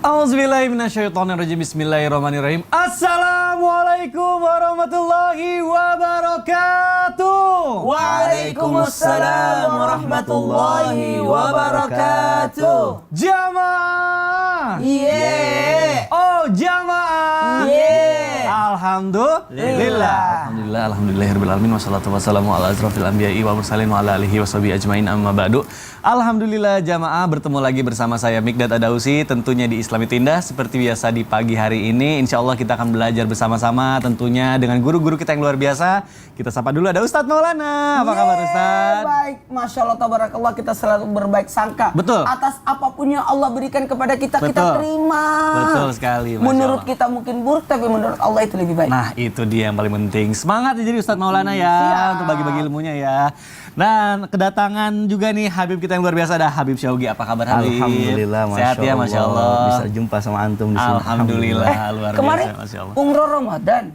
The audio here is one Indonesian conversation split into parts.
Auzubillahi minasyaitonirrajim. Bismillahirrahmanirrahim. Assalamualaikum warahmatullahi wabarakatuh. Waalaikumsalam warahmatullahi wabarakatuh. Jamaah. Yeah. Oh, jamaah. Yeah. Alhamdulillah. Alhamdulillahirabbil alamin wassalatu wassalamu ala asrofil anbiya'i wa mursalin wa ala alihi washabihi ajmain amma ba'du. Alhamdulillah jamaah, bertemu lagi bersama saya Mikdad Adausi tentunya di Islami Tindah. Seperti biasa di pagi hari ini insya Allah kita akan belajar bersama-sama tentunya dengan guru-guru kita yang luar biasa. Kita sapa dulu, ada Ustadz Maulana. Apa kabar Ustadz? Baik, Masya Allah tabarakallah, kita selalu berbaik sangka. Betul. Atas apapun yang Allah berikan kepada kita, Betul. kita terima. Betul sekali, Masya Menurut Allah. kita mungkin buruk, tapi menurut Allah itu lebih baik. Nah itu dia yang paling penting. Semangat ya jadi Ustadz Maulana ya. Siap. Untuk bagi-bagi ilmunya ya. Dan kedatangan juga nih Habib kita yang luar biasa, ada Habib Syaugi. Apa kabar Habib? Alhamdulillah, Sehat ya, Masya Allah. Bisa jumpa sama antum di sini. Alhamdulillah, luar Kemarin biasa, Masya Allah. umroh Ramadan.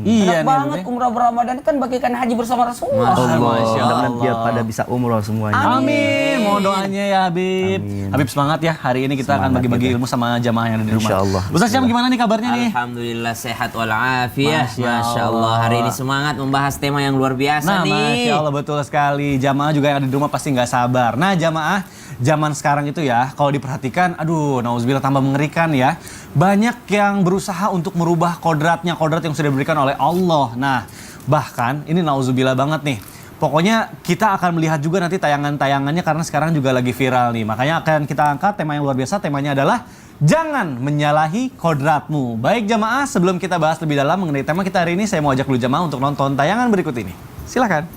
Iya Enak banget umroh Ramadan kan bagikan haji bersama Rasulullah. Masya Allah. Mudah-mudahan biar pada bisa umroh semuanya. Amin. Mohon doanya ya Habib. Amin. Habib semangat ya. Hari ini kita akan Semangat bagi-bagi kita. ilmu sama jamaah yang ada di rumah. Insya Allah. Ustaz Syam gimana nih kabarnya nih? Alhamdulillah sehat walafiat. Masya Masya Allah. Hari ini semangat membahas tema yang luar biasa Nah, nih. Masya Allah, betul sekali. Jamaah juga yang ada di rumah pasti nggak sabar. Nah, jamaah zaman sekarang itu ya, kalau diperhatikan, aduh, nauzubillah tambah mengerikan ya. Banyak yang berusaha untuk merubah kodrat yang sudah diberikan oleh Allah. Nah, bahkan ini nauzubillah banget nih. Pokoknya kita akan melihat juga nanti tayangan-tayangannya karena sekarang juga lagi viral nih. Makanya akan kita angkat tema yang luar biasa. Temanya adalah jangan menyalahi kodratmu. Baik jamaah, sebelum kita bahas lebih dalam mengenai tema kita hari ini, saya mau ajak dulu jamaah untuk nonton tayangan berikut ini. Silakan.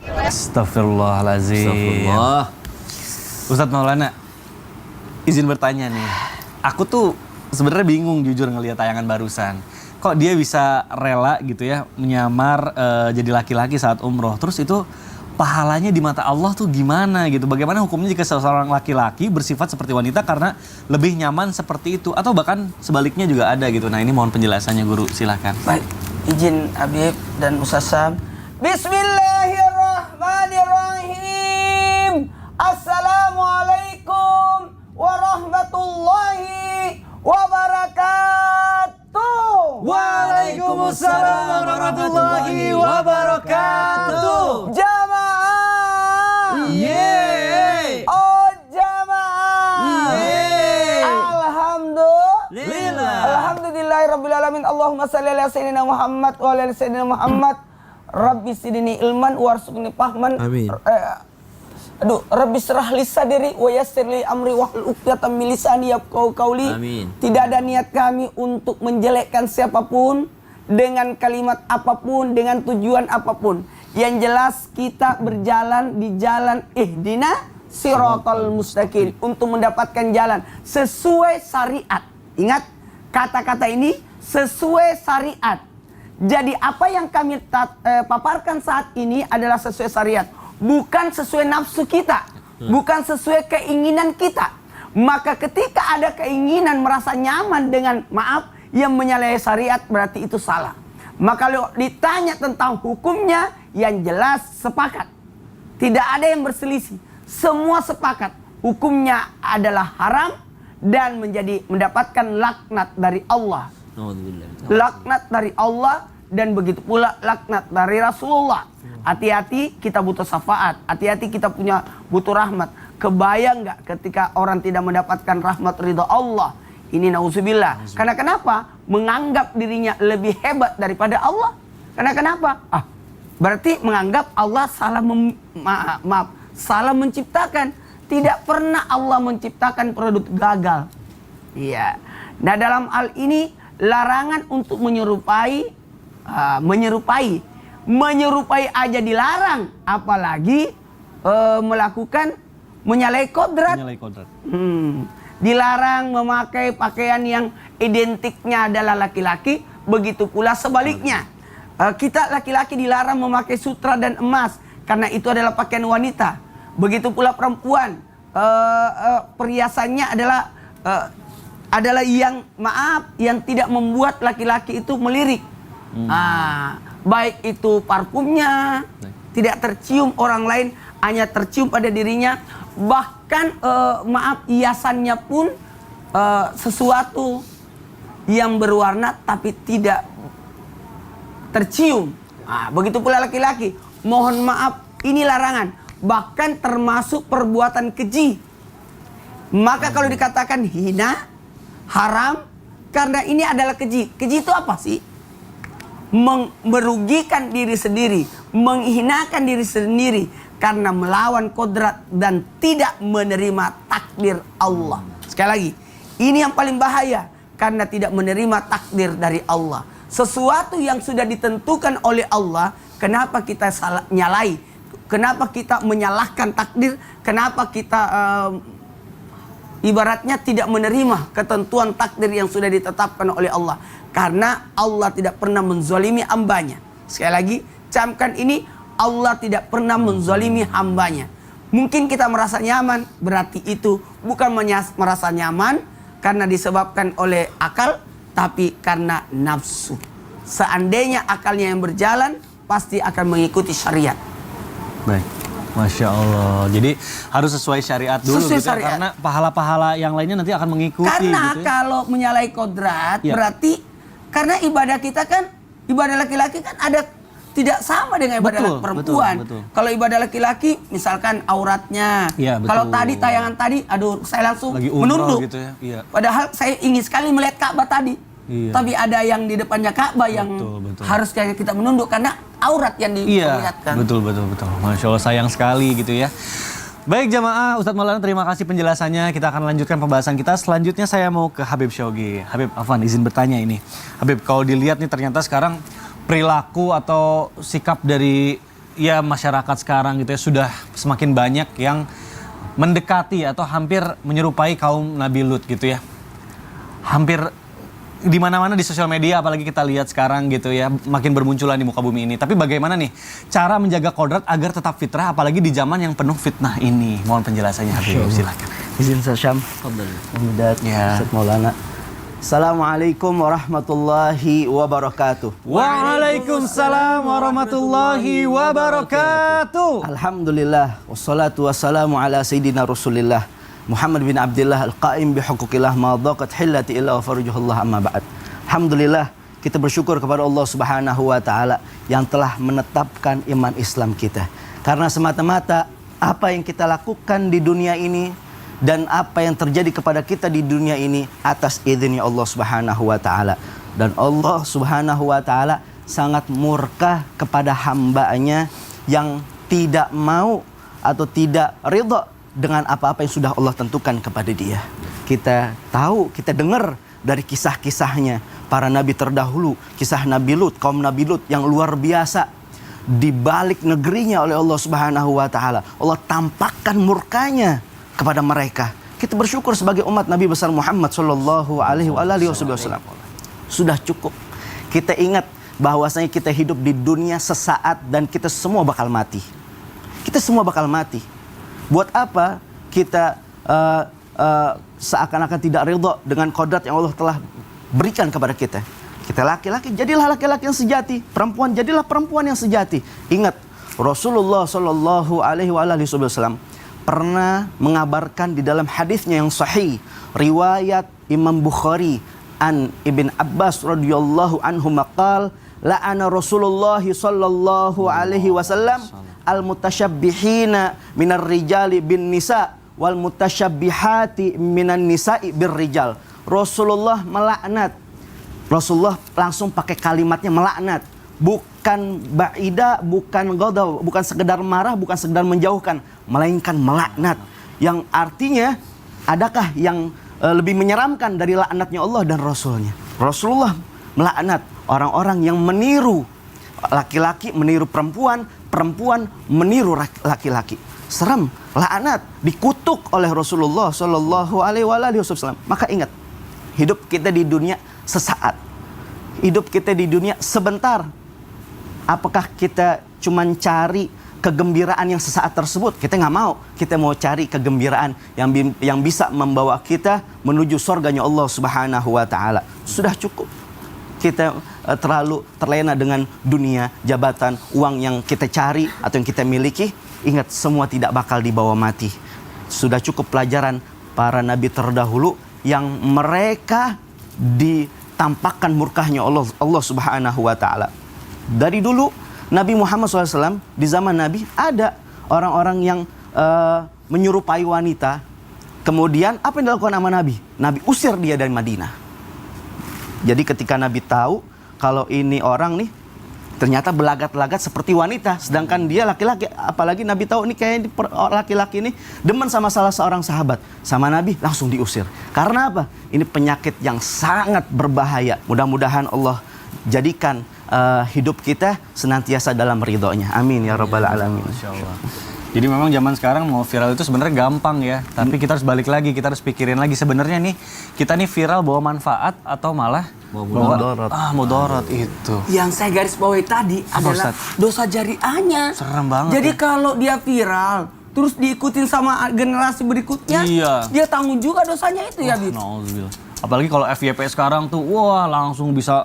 Astagfirullahaladzim. Astagfirullah. Ustadz Maulana, izin bertanya nih. Aku tuh sebenarnya bingung jujur ngelihat tayangan barusan. Kok dia bisa rela gitu ya menyamar jadi laki-laki saat umroh. Terus itu pahalanya di mata Allah tuh gimana gitu. Bagaimana hukumnya jika seorang laki-laki bersifat seperti wanita karena lebih nyaman seperti itu. Atau bahkan sebaliknya juga ada gitu. Nah ini mohon penjelasannya guru, silahkan. Baik, izin Habib dan Ustaz Sam. Bismillahirrahmanirrahim. Assalamualaikum warahmatullahi wabarakatuh. Waalaikumsalam warahmatullahi wabarakatuh. Jamaah. Yeay. Oh jamaah. Yeay. Alhamdulillah. Alhamdulillahirrabbilalamin. Allahumma salli ala sayyidina Muhammad wa ala sayyidina Muhammad. Rabbi sidini ilman warzuqni fahman. Amin. Rabbi syrah li sadri wa yassir li amri wahlul 'uqdatam min lisani yafqahu qawli. Amin. Tidak ada niat kami untuk menjelekkan siapapun dengan kalimat apapun, dengan tujuan apapun. Yang jelas kita berjalan di jalan ihdina siratal mustaqim untuk mendapatkan jalan sesuai syariat. Ingat kata-kata ini, sesuai syariat. Jadi apa yang kami paparkan saat ini adalah sesuai syariat, bukan sesuai nafsu kita, bukan sesuai keinginan kita. Maka ketika ada keinginan merasa nyaman dengan maaf yang menyalahi syariat, berarti itu salah. Maka kalau ditanya tentang hukumnya, yang jelas sepakat. Tidak ada yang berselisih. Semua sepakat. Hukumnya adalah haram dan mendapatkan laknat dari Allah. Laknat dari Allah dan begitu pula laknat dari Rasulullah. Hati-hati kita butuh syafaat. Hati-hati kita butuh rahmat. Kebayang nggak ketika orang tidak mendapatkan rahmat ridha Allah? Ini nauzubillah. Karena kenapa? Menganggap dirinya lebih hebat daripada Allah. Karena kenapa? Berarti menganggap Allah salah menciptakan. Tidak pernah Allah menciptakan produk gagal. Iya. Nah dalam hal ini larangan untuk menyerupai aja dilarang, apalagi melakukan menyalahi kodrat. Dilarang memakai pakaian yang identiknya adalah laki-laki, begitu pula sebaliknya. Kita laki-laki dilarang memakai sutra dan emas karena itu adalah pakaian wanita. Begitu pula perempuan, perhiasannya adalah yang tidak membuat laki-laki itu melirik. Baik itu parfumnya, tidak tercium orang lain, hanya tercium pada dirinya. Bahkan hiasannya pun sesuatu yang berwarna tapi tidak tercium. Nah, begitu pula laki-laki. Mohon maaf, ini larangan. Bahkan termasuk perbuatan keji. Maka kalau dikatakan hina, haram, karena ini adalah keji. Keji itu apa sih? Merugikan diri sendiri, menghinakan diri sendiri karena melawan kodrat dan tidak menerima takdir Allah. Sekali lagi, ini yang paling bahaya karena tidak menerima takdir dari Allah. Sesuatu yang sudah ditentukan oleh Allah, kenapa kita salah nyalai? Kenapa kita menyalahkan takdir? Kenapa kita ibaratnya tidak menerima ketentuan takdir yang sudah ditetapkan oleh Allah? Karena Allah tidak pernah menzalimi hambanya. Sekali lagi, camkan ini, Allah tidak pernah menzalimi hambanya. Mungkin kita merasa nyaman, berarti itu bukan merasa nyaman karena disebabkan oleh akal, tapi karena nafsu. Seandainya akalnya yang berjalan, pasti akan mengikuti syariat. Baik. Masya Allah. Jadi harus sesuai syariat dulu Sesuai gitu ya, syariat. karena pahala-pahala yang lainnya nanti akan mengikuti. Karena gitu ya. kalau menyalahi kodrat, Ya. berarti karena ibadah kita kan, ibadah laki-laki kan ada tidak sama dengan ibadah Betul, perempuan. betul. Kalau ibadah laki-laki, misalkan auratnya. Iya, betul. Kalau tadi tayangan tadi, aduh saya langsung Lagi umroh menunduk. gitu ya, iya. Padahal saya ingin sekali melihat Ka'bah tadi. Iya. Tapi ada yang di depannya Ka'bah yang Betul. harusnya kita menunduk karena aurat yang Iya, diperlihatkan. betul. Masya Allah, sayang sekali gitu ya. Baik jamaah, Ustadz Maulana terima kasih penjelasannya. Kita akan lanjutkan pembahasan kita. Selanjutnya saya mau ke Habib Syaugi. Habib, Afwan izin bertanya ini. Habib, kalau dilihat nih ternyata sekarang perilaku atau sikap dari ya masyarakat sekarang gitu ya sudah semakin banyak yang mendekati atau hampir menyerupai kaum Nabi Lut gitu ya. Hampir di mana-mana di sosial media, apalagi kita lihat sekarang gitu ya, makin bermunculan di muka bumi ini. Tapi bagaimana nih cara menjaga kodrat agar tetap fitrah, apalagi di zaman yang penuh fitnah ini? Mohon penjelasannya Habib, silakan. Izin Syam. Muhammad Ya. Ustaz Maulana. Assalamualaikum warahmatullahi wabarakatuh. Waalaikumsalam warahmatullahi wabarakatuh. Alhamdulillah wassalatu wassalamu ala sayyidina Rasulillah Muhammad bin Abdullah al-qaim bihuquqillah ma dhaqat hillati illa wa farjuhullah amma ba'd. Alhamdulillah, kita bersyukur kepada Allah Subhanahu wa taala yang telah menetapkan iman Islam kita. Karena semata-mata apa yang kita lakukan di dunia ini dan apa yang terjadi kepada kita di dunia ini atas izinnya Allah Subhanahu wa taala. Dan Allah Subhanahu wa taala sangat murka kepada hamba-Nya yang tidak mau atau tidak ridha dengan apa-apa yang sudah Allah tentukan kepada dia. Kita tahu, kita dengar dari kisah-kisahnya para nabi terdahulu, kisah Nabi Lut, kaum Nabi Lut yang luar biasa. Di balik negerinya oleh Allah Subhanahu wa taala, Allah tampakkan murkanya kepada mereka. Kita bersyukur sebagai umat Nabi besar Muhammad sallallahu alaihi wasallam. Sudah cukup. Kita ingat bahwasanya kita hidup di dunia sesaat dan kita semua bakal mati. Kita semua bakal mati. Buat apa kita seakan-akan tidak ridha dengan kodrat yang Allah telah berikan kepada kita? Kita laki-laki, jadilah laki-laki yang sejati. Perempuan, jadilah perempuan yang sejati. Ingat, Rasulullah sallallahu alaihi wasallam pernah mengabarkan di dalam hadisnya yang sahih, riwayat Imam Bukhari an Ibn Abbas radhiyallahu anhu maqal la'ana Rasulullah sallallahu alaihi wasallam al-mutasyabbihina minar rijali bin nisa wal mutasyabbihati minan nisa'i bir rijal. Rasulullah melaknat. Rasulullah langsung pakai kalimatnya melaknat. Bukan ba'ida, bukan ghadab, bukan sekedar marah, bukan sekedar menjauhkan, melainkan melaknat. Yang artinya, adakah yang lebih menyeramkan dari laknatnya Allah dan Rasulnya? Rasulullah melaknat orang-orang yang meniru laki-laki, meniru perempuan, perempuan meniru laki-laki. Seram, laknat, dikutuk oleh Rasulullah Shallallahu Alaihi Wasallam. Maka ingat, hidup kita di dunia sesaat, hidup kita di dunia sebentar. Apakah kita cuma cari kegembiraan yang sesaat tersebut? Kita nggak mau. Kita mau cari kegembiraan yang bisa membawa kita menuju surganya Allah Subhanahu wa taala. Sudah cukup. Kita terlalu terlena dengan dunia, jabatan, uang yang kita cari atau yang kita miliki. Ingat, semua tidak bakal dibawa mati. Sudah cukup pelajaran para nabi terdahulu yang mereka ditampakkan murkahnya Allah Subhanahu wa taala. Dari dulu Nabi Muhammad SAW, di zaman Nabi ada orang-orang yang menyerupai wanita. Kemudian apa yang dilakukan sama Nabi? Nabi usir dia dari Madinah. Jadi ketika Nabi tahu kalau ini orang nih ternyata belagat-lagat seperti wanita, sedangkan dia laki-laki, apalagi Nabi tahu ini kayak laki-laki ini demen sama salah seorang sahabat, sama Nabi langsung diusir. Karena apa? Ini penyakit yang sangat berbahaya. Mudah-mudahan Allah jadikan hidup kita senantiasa dalam ridhonya. Amin ya rabbal alamin. Masya Allah. Jadi memang zaman sekarang mau viral itu sebenarnya gampang ya, tapi kita harus balik lagi, kita harus pikirin lagi sebenarnya nih kita nih viral bawa manfaat atau malah mudarat. Mudarat itu. Yang saya garis bawahi tadi Apa, adalah Ustaz? dosa jariahnya. Serem banget. Jadi ya. kalau dia viral, terus diikutin sama generasi berikutnya, Iya. dia tanggung juga dosanya itu ya, Bib. Nauzubillah. Apalagi kalau FYP sekarang tuh, wah langsung bisa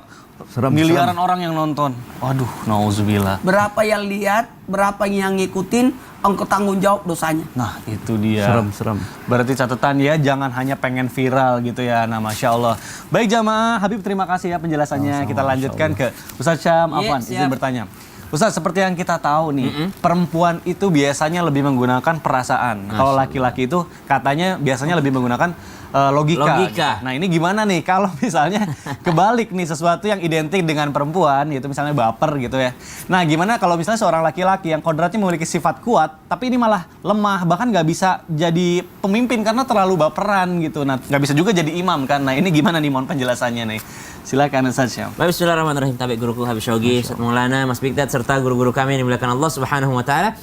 miliaran orang yang nonton. Waduh, nauzubillah. Berapa yang lihat, berapa yang ngikutin, engkau tanggung jawab dosanya. Nah, itu dia. Serem. Berarti catatan ya, jangan hanya pengen viral gitu ya. Nah, Masya Allah. Baik jamaah, Habib terima kasih ya penjelasannya. Kita lanjutkan ke Ustaz Syam. Afwan, Iya, izin siap. bertanya. Ustaz, seperti yang kita tahu nih, perempuan itu biasanya lebih menggunakan perasaan. Kalau laki-laki itu katanya biasanya lebih menggunakan logika. Logika. Nah, ini gimana nih kalau misalnya kebalik nih sesuatu yang identik dengan perempuan, yaitu misalnya baper gitu ya. Nah, gimana kalau misalnya seorang laki-laki yang kodratnya memiliki sifat kuat, tapi ini malah lemah, bahkan nggak bisa jadi pemimpin karena terlalu baperan gitu. Nah, nggak bisa juga jadi imam kan. Nah, ini gimana nih mohon penjelasannya nih. Silakan Ustaz Syam. Baik, bismillahirrahmanirrahim. Tabi guruku Habib Syaugi, Ustaz Maulana, Mas Bigdat serta guru-guru kami yang dimuliakan Allah Subhanahu wa taala.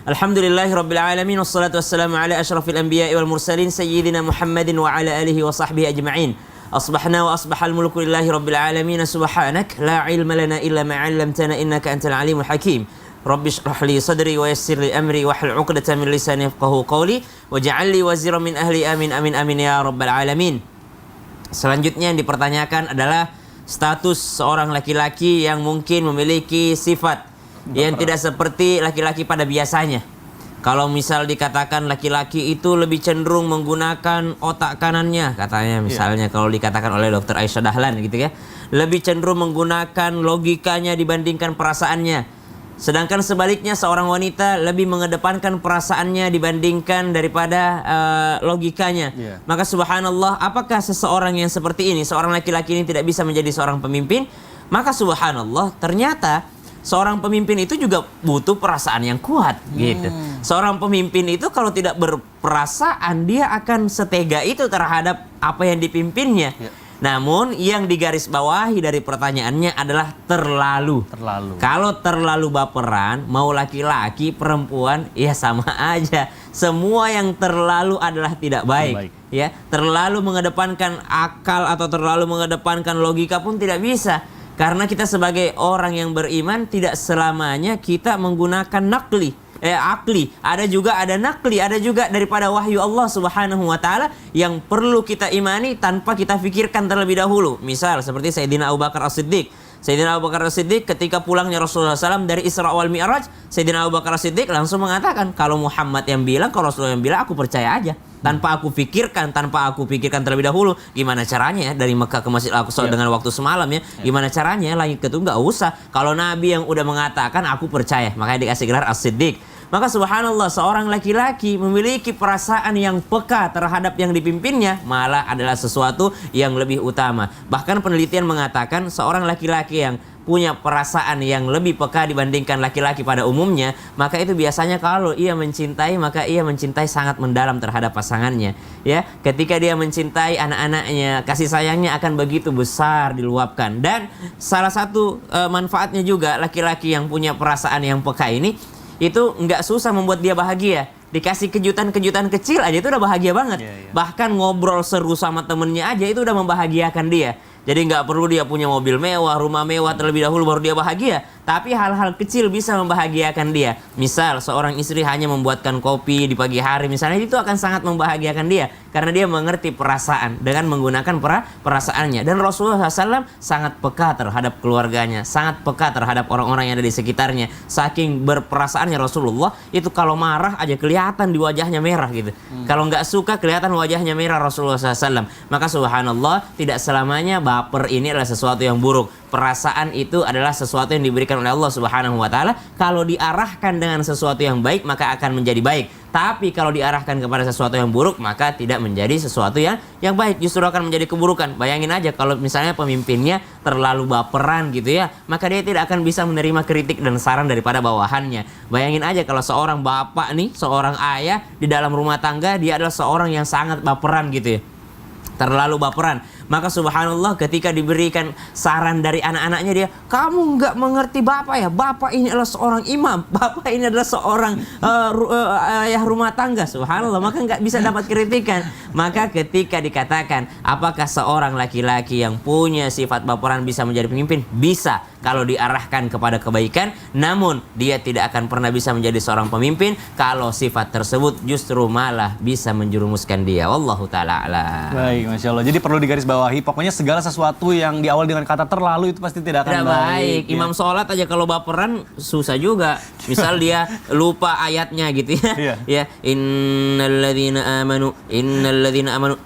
Alhamdulillahirabbil alamin wassalatu wassalamu ala asyrafil anbiya'i wal mursalin sayyidina Muhammadin wa ala alihi wa sahbihi ajma'in. Asbahna wa asbahal mulku lillahi rabbil alamin subhanak la ilma lana illa ma 'allamtana innaka antal alimul hakim. Rabbi shrah li sadri wa yassir li amri wahlul 'uqdatam min lisani yafqahu qawli waj'al li waziran min ahli amin amin amin ya rabbal alamin. Selanjutnya yang dipertanyakan adalah status seorang laki-laki yang mungkin memiliki sifat yang tidak seperti laki-laki pada biasanya. Kalau misal dikatakan laki-laki itu lebih cenderung menggunakan otak kanannya, katanya misalnya kalau dikatakan oleh Dr. Aisyah Dahlan gitu ya, lebih cenderung menggunakan logikanya dibandingkan perasaannya. Sedangkan sebaliknya seorang wanita lebih mengedepankan perasaannya dibandingkan daripada logikanya. Maka subhanallah, apakah seseorang yang seperti ini, seorang laki-laki ini tidak bisa menjadi seorang pemimpin? Maka subhanallah, ternyata seorang pemimpin itu juga butuh perasaan yang kuat gitu. Seorang pemimpin itu kalau tidak berperasaan, dia akan setega itu terhadap apa yang dipimpinnya. Namun yang digarisbawahi dari pertanyaannya adalah terlalu. Kalau terlalu baperan, mau laki-laki, perempuan, ya sama aja. Semua yang terlalu adalah tidak baik. Ya, terlalu mengedepankan akal atau terlalu mengedepankan logika pun tidak bisa. Karena kita sebagai orang yang beriman tidak selamanya kita menggunakan akli. Ada nakli, ada juga daripada wahyu Allah Subhanahu wa taala yang perlu kita imani tanpa kita fikirkan terlebih dahulu. Misal seperti Sayyidina Abu Bakar As-Siddiq. Sayyidina Abu Bakar As-Siddiq ketika pulangnya Rasulullah SAW dari Isra wal Mi'raj, Sayyidina Abu Bakar As-Siddiq langsung mengatakan, kalau Muhammad yang bilang, kalau Rasulullah yang bilang, aku percaya aja. Tanpa aku pikirkan terlebih dahulu gimana caranya ya dari Mekah ke Masjid Al-Aqsa dengan waktu semalam ya. Gimana caranya langit ketujuh, nggak usah. Kalau Nabi yang udah mengatakan aku percaya, makanya dikasih gelar As-Siddiq. Maka subhanallah, seorang laki-laki memiliki perasaan yang peka terhadap yang dipimpinnya malah adalah sesuatu yang lebih utama. Bahkan penelitian mengatakan seorang laki-laki yang punya perasaan yang lebih peka dibandingkan laki-laki pada umumnya, maka itu biasanya kalau ia mencintai, maka ia mencintai sangat mendalam terhadap pasangannya. Ya, ketika dia mencintai anak-anaknya, kasih sayangnya akan begitu besar diluapkan. Dan salah satu manfaatnya juga laki-laki yang punya perasaan yang peka ini, itu nggak susah membuat dia bahagia. Dikasih kejutan-kejutan kecil aja itu udah bahagia banget. Bahkan ngobrol seru sama temennya aja itu udah membahagiakan dia. Jadi nggak perlu dia punya mobil mewah, rumah mewah terlebih dahulu baru dia bahagia. Tapi hal-hal kecil bisa membahagiakan dia. Misal seorang istri hanya membuatkan kopi di pagi hari misalnya, itu akan sangat membahagiakan dia. Karena dia mengerti perasaan dengan menggunakan perasaannya. Dan Rasulullah SAW sangat peka terhadap keluarganya, sangat peka terhadap orang-orang yang ada di sekitarnya. Saking berperasaannya Rasulullah, itu kalau marah aja kelihatan di wajahnya merah gitu. Kalau nggak suka kelihatan wajahnya merah Rasulullah SAW. Maka subhanallah, tidak selamanya baper ini adalah sesuatu yang buruk. Perasaan itu adalah sesuatu yang diberikan oleh Allah Subhanahu wa taala. Kalau diarahkan dengan sesuatu yang baik, maka akan menjadi baik. Tapi kalau diarahkan kepada sesuatu yang buruk, maka tidak menjadi sesuatu yang baik, justru akan menjadi keburukan. Bayangin aja kalau misalnya pemimpinnya terlalu baperan gitu ya, maka dia tidak akan bisa menerima kritik dan saran daripada bawahannya. Bayangin aja kalau seorang bapak nih, seorang ayah di dalam rumah tangga, dia adalah seorang yang sangat baperan gitu ya, terlalu baperan. Maka subhanallah ketika diberikan saran dari anak-anaknya, dia, kamu nggak mengerti bapak ya, bapak ini adalah seorang imam, bapak ini adalah seorang ayah rumah tangga. Subhanallah, maka nggak bisa dapat kritikan. Maka ketika dikatakan apakah seorang laki-laki yang punya sifat baperan bisa menjadi pemimpin? Bisa, kalau diarahkan kepada kebaikan. Namun dia tidak akan pernah bisa menjadi seorang pemimpin kalau sifat tersebut justru malah bisa menjerumuskan dia. Wallahu ta'ala a'lam. Baik, Masya Allah. Jadi perlu digarisbawahi, pokoknya segala sesuatu yang diawali dengan kata terlalu itu pasti tidak akan baik. ya. Imam sholat aja kalau baperan susah juga. Misal dia lupa ayatnya gitu ya. Iya. Ya, innalladzina amanu,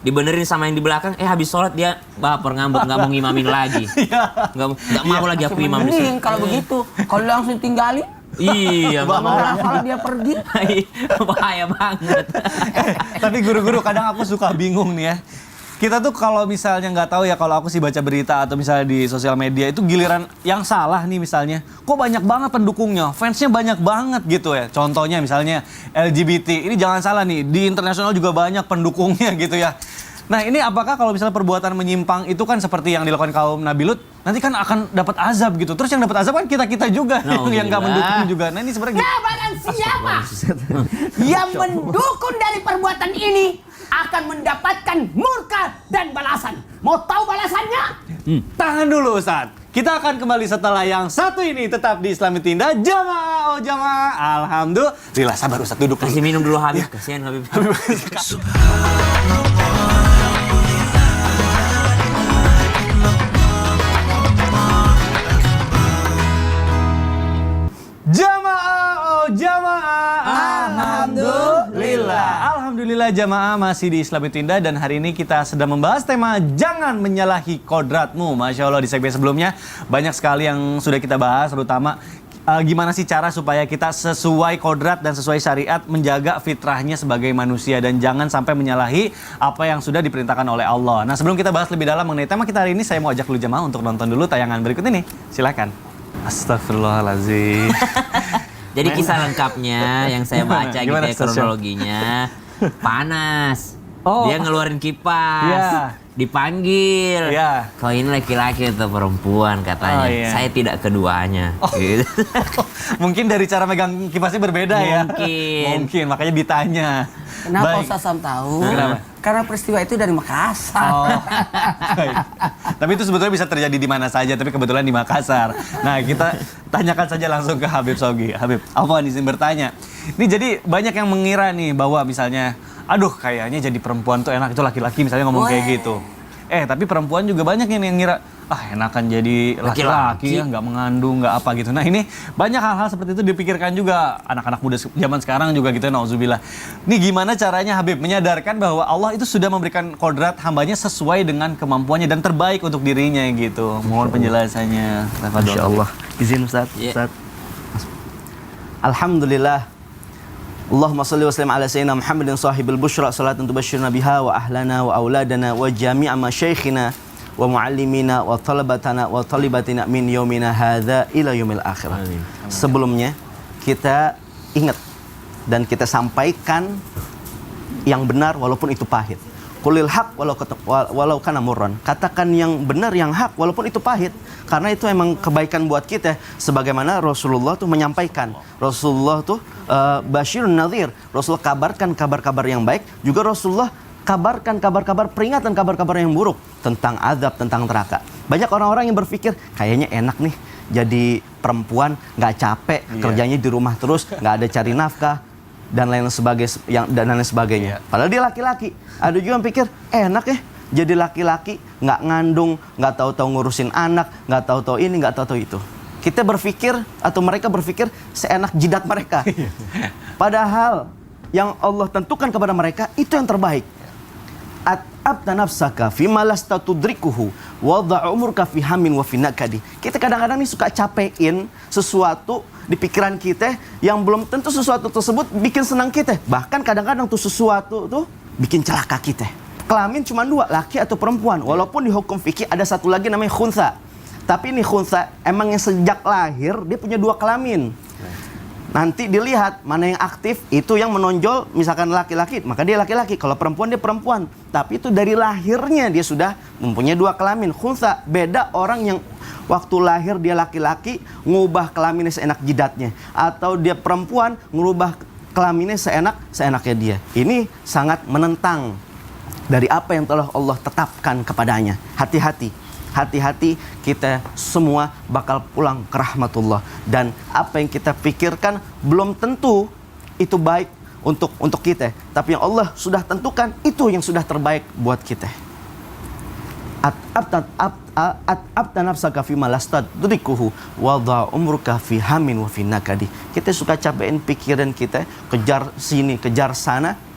dibenerin sama yang di belakang, habis sholat dia baper, ngambek, nggak mau ngimamin lagi. Nggak mau lagi aku imam di sini. Mending kalau begitu, kalau langsung tinggalin, Iya, nggak mau. kalau dia pergi. Bahaya banget. Tapi guru-guru kadang aku suka bingung nih ya. Kita tuh kalau misalnya nggak tahu ya, kalau aku sih baca berita atau misalnya di sosial media itu giliran yang salah nih misalnya, kok banyak banget pendukungnya, fansnya banyak banget gitu ya. Contohnya misalnya LGBT, ini jangan salah nih, di internasional juga banyak pendukungnya gitu ya. Nah ini apakah kalau misalnya perbuatan menyimpang itu kan seperti yang dilakukan kaum Nabi Lut, nanti kan akan dapat azab gitu. Terus yang dapat azab kan kita-kita juga, yang nggak mendukung juga. Nah ini sebenarnya Nah, barang siapa yang mendukung dari perbuatan ini akan mendapatkan murka dan balasan. Mau tahu balasannya? tahan dulu Ustadz. Kita akan kembali setelah yang satu ini, tetap di Islami Tinda. Jamaah, oh jamaah. Alhamdulillah, sabar Ustadz, duduk. Kasih minum dulu Habib, kasihan Habib. Jamaah, oh jamaah. Alhamdulillah. Alhamdulillah jamaah masih di Islami Tinda, dan hari ini kita sedang membahas tema jangan menyalahi kodratmu. Masya Allah, di segmen sebelumnya banyak sekali yang sudah kita bahas, terutama gimana sih cara supaya kita sesuai kodrat dan sesuai syariat, menjaga fitrahnya sebagai manusia dan jangan sampai menyalahi apa yang sudah diperintahkan oleh Allah. Nah sebelum kita bahas lebih dalam mengenai tema kita hari ini, saya mau ajak dulu jamaah untuk nonton dulu tayangan berikut ini. Silakan. Astagfirullahaladzim. Jadi kisah lengkapnya yang saya baca gitu Gimana, ya, kronologinya. Panas. Oh. Dia ngeluarin kipas. Iya. Dipanggil. Iya. Kau ini laki-laki atau perempuan katanya. Oh, iya. Saya tidak keduanya. Gitu. Mungkin dari cara megang kipasnya berbeda ya. Mungkin, makanya ditanya. Kenapa Baik. Ustaz Sam tahu? Kenapa? Karena peristiwa itu dari Makassar. Oh. Baik. Tapi itu sebetulnya bisa terjadi di mana saja, tapi kebetulan di Makassar. Nah, kita tanyakan saja langsung ke Habib Shaugi. Habib, Afwan izin bertanya. Ini jadi banyak yang mengira nih bahwa misalnya, aduh kayaknya jadi perempuan tuh enak, itu laki-laki misalnya ngomong kayak gitu. Tapi perempuan juga banyak yang ngira, enakan jadi laki-laki ya, nggak mengandung, nggak apa gitu. Nah ini banyak hal-hal seperti itu dipikirkan juga anak-anak muda zaman sekarang juga gitu ya, nauzubillah. Ini gimana caranya Habib menyadarkan bahwa Allah itu sudah memberikan kodrat hambanya sesuai dengan kemampuannya dan terbaik untuk dirinya gitu. Mohon penjelasannya. Masya Allah. Izin Ustaz. Yeah. Ustaz. Alhamdulillah. Allahumma salli wa sallim ala sayyidina Muhammadin sahibul busyra salatan tubashshiruna biha wa ahlana wa auladana wa jami'a masyaikhina wa muallimina wa talabatana wa talibatina min yaumina hadza ila yaumil akhirah. Sebelumnya kita ingat dan kita sampaikan yang benar walaupun itu pahit. Qulil haq walau kana murran. Katakan yang benar, yang hak walaupun itu pahit. Karena itu emang kebaikan buat kita. Sebagaimana Rasulullah tuh menyampaikan. Rasulullah tuh basyirun nadhir. Rasulullah kabarkan kabar-kabar yang baik. Juga Rasulullah kabarkan kabar-kabar peringatan, kabar-kabar yang buruk. Tentang azab, tentang neraka. Banyak orang-orang yang berpikir, kayaknya enak nih jadi perempuan, nggak capek, kerjanya di rumah terus, nggak ada cari nafkah. dan lain sebagainya. Padahal dia laki-laki. Ada juga yang pikir enak ya jadi laki-laki, nggak ngandung, nggak tahu-tahu ngurusin anak, nggak tahu-tahu ini, nggak tahu-tahu itu. Kita berpikir atau mereka berpikir seenak jidat mereka. Padahal yang Allah tentukan kepada mereka itu yang terbaik. At'abta nafsaka fima lasta tudrikuhu wadha umurka fi hamin wa fi nakadi. Kita kadang-kadang nih suka capein sesuatu di pikiran kita yang belum tentu sesuatu tersebut bikin senang kita. Bahkan kadang-kadang tuh sesuatu tuh bikin celaka kita. Kelamin cuma 2, laki atau perempuan. Walaupun di hukum fikih ada satu lagi namanya khunsa. Tapi ini khunsa emangnya sejak lahir dia punya 2 kelamin. Nanti dilihat mana yang aktif, itu yang menonjol. Misalkan laki-laki, maka dia laki-laki. Kalau perempuan dia perempuan. Tapi itu dari lahirnya dia sudah mempunyai 2 kelamin. Khunsa, beda orang yang waktu lahir dia laki-laki ngubah kelaminnya seenak jidatnya. Atau dia perempuan ngubah kelaminnya seenaknya dia. Ini sangat menentang dari apa yang telah Allah tetapkan kepadanya. Hati-hati kita semua bakal pulang ke rahmatullah. Dan apa yang kita pikirkan belum tentu itu baik untuk kita. Tapi yang Allah sudah tentukan itu yang sudah terbaik buat kita. At'abta nafsaka fima lasta tudrikuhu wadha umruka fi hamin wa fi nakadi. Kita suka capein pikiran kita, kejar sini, kejar sana.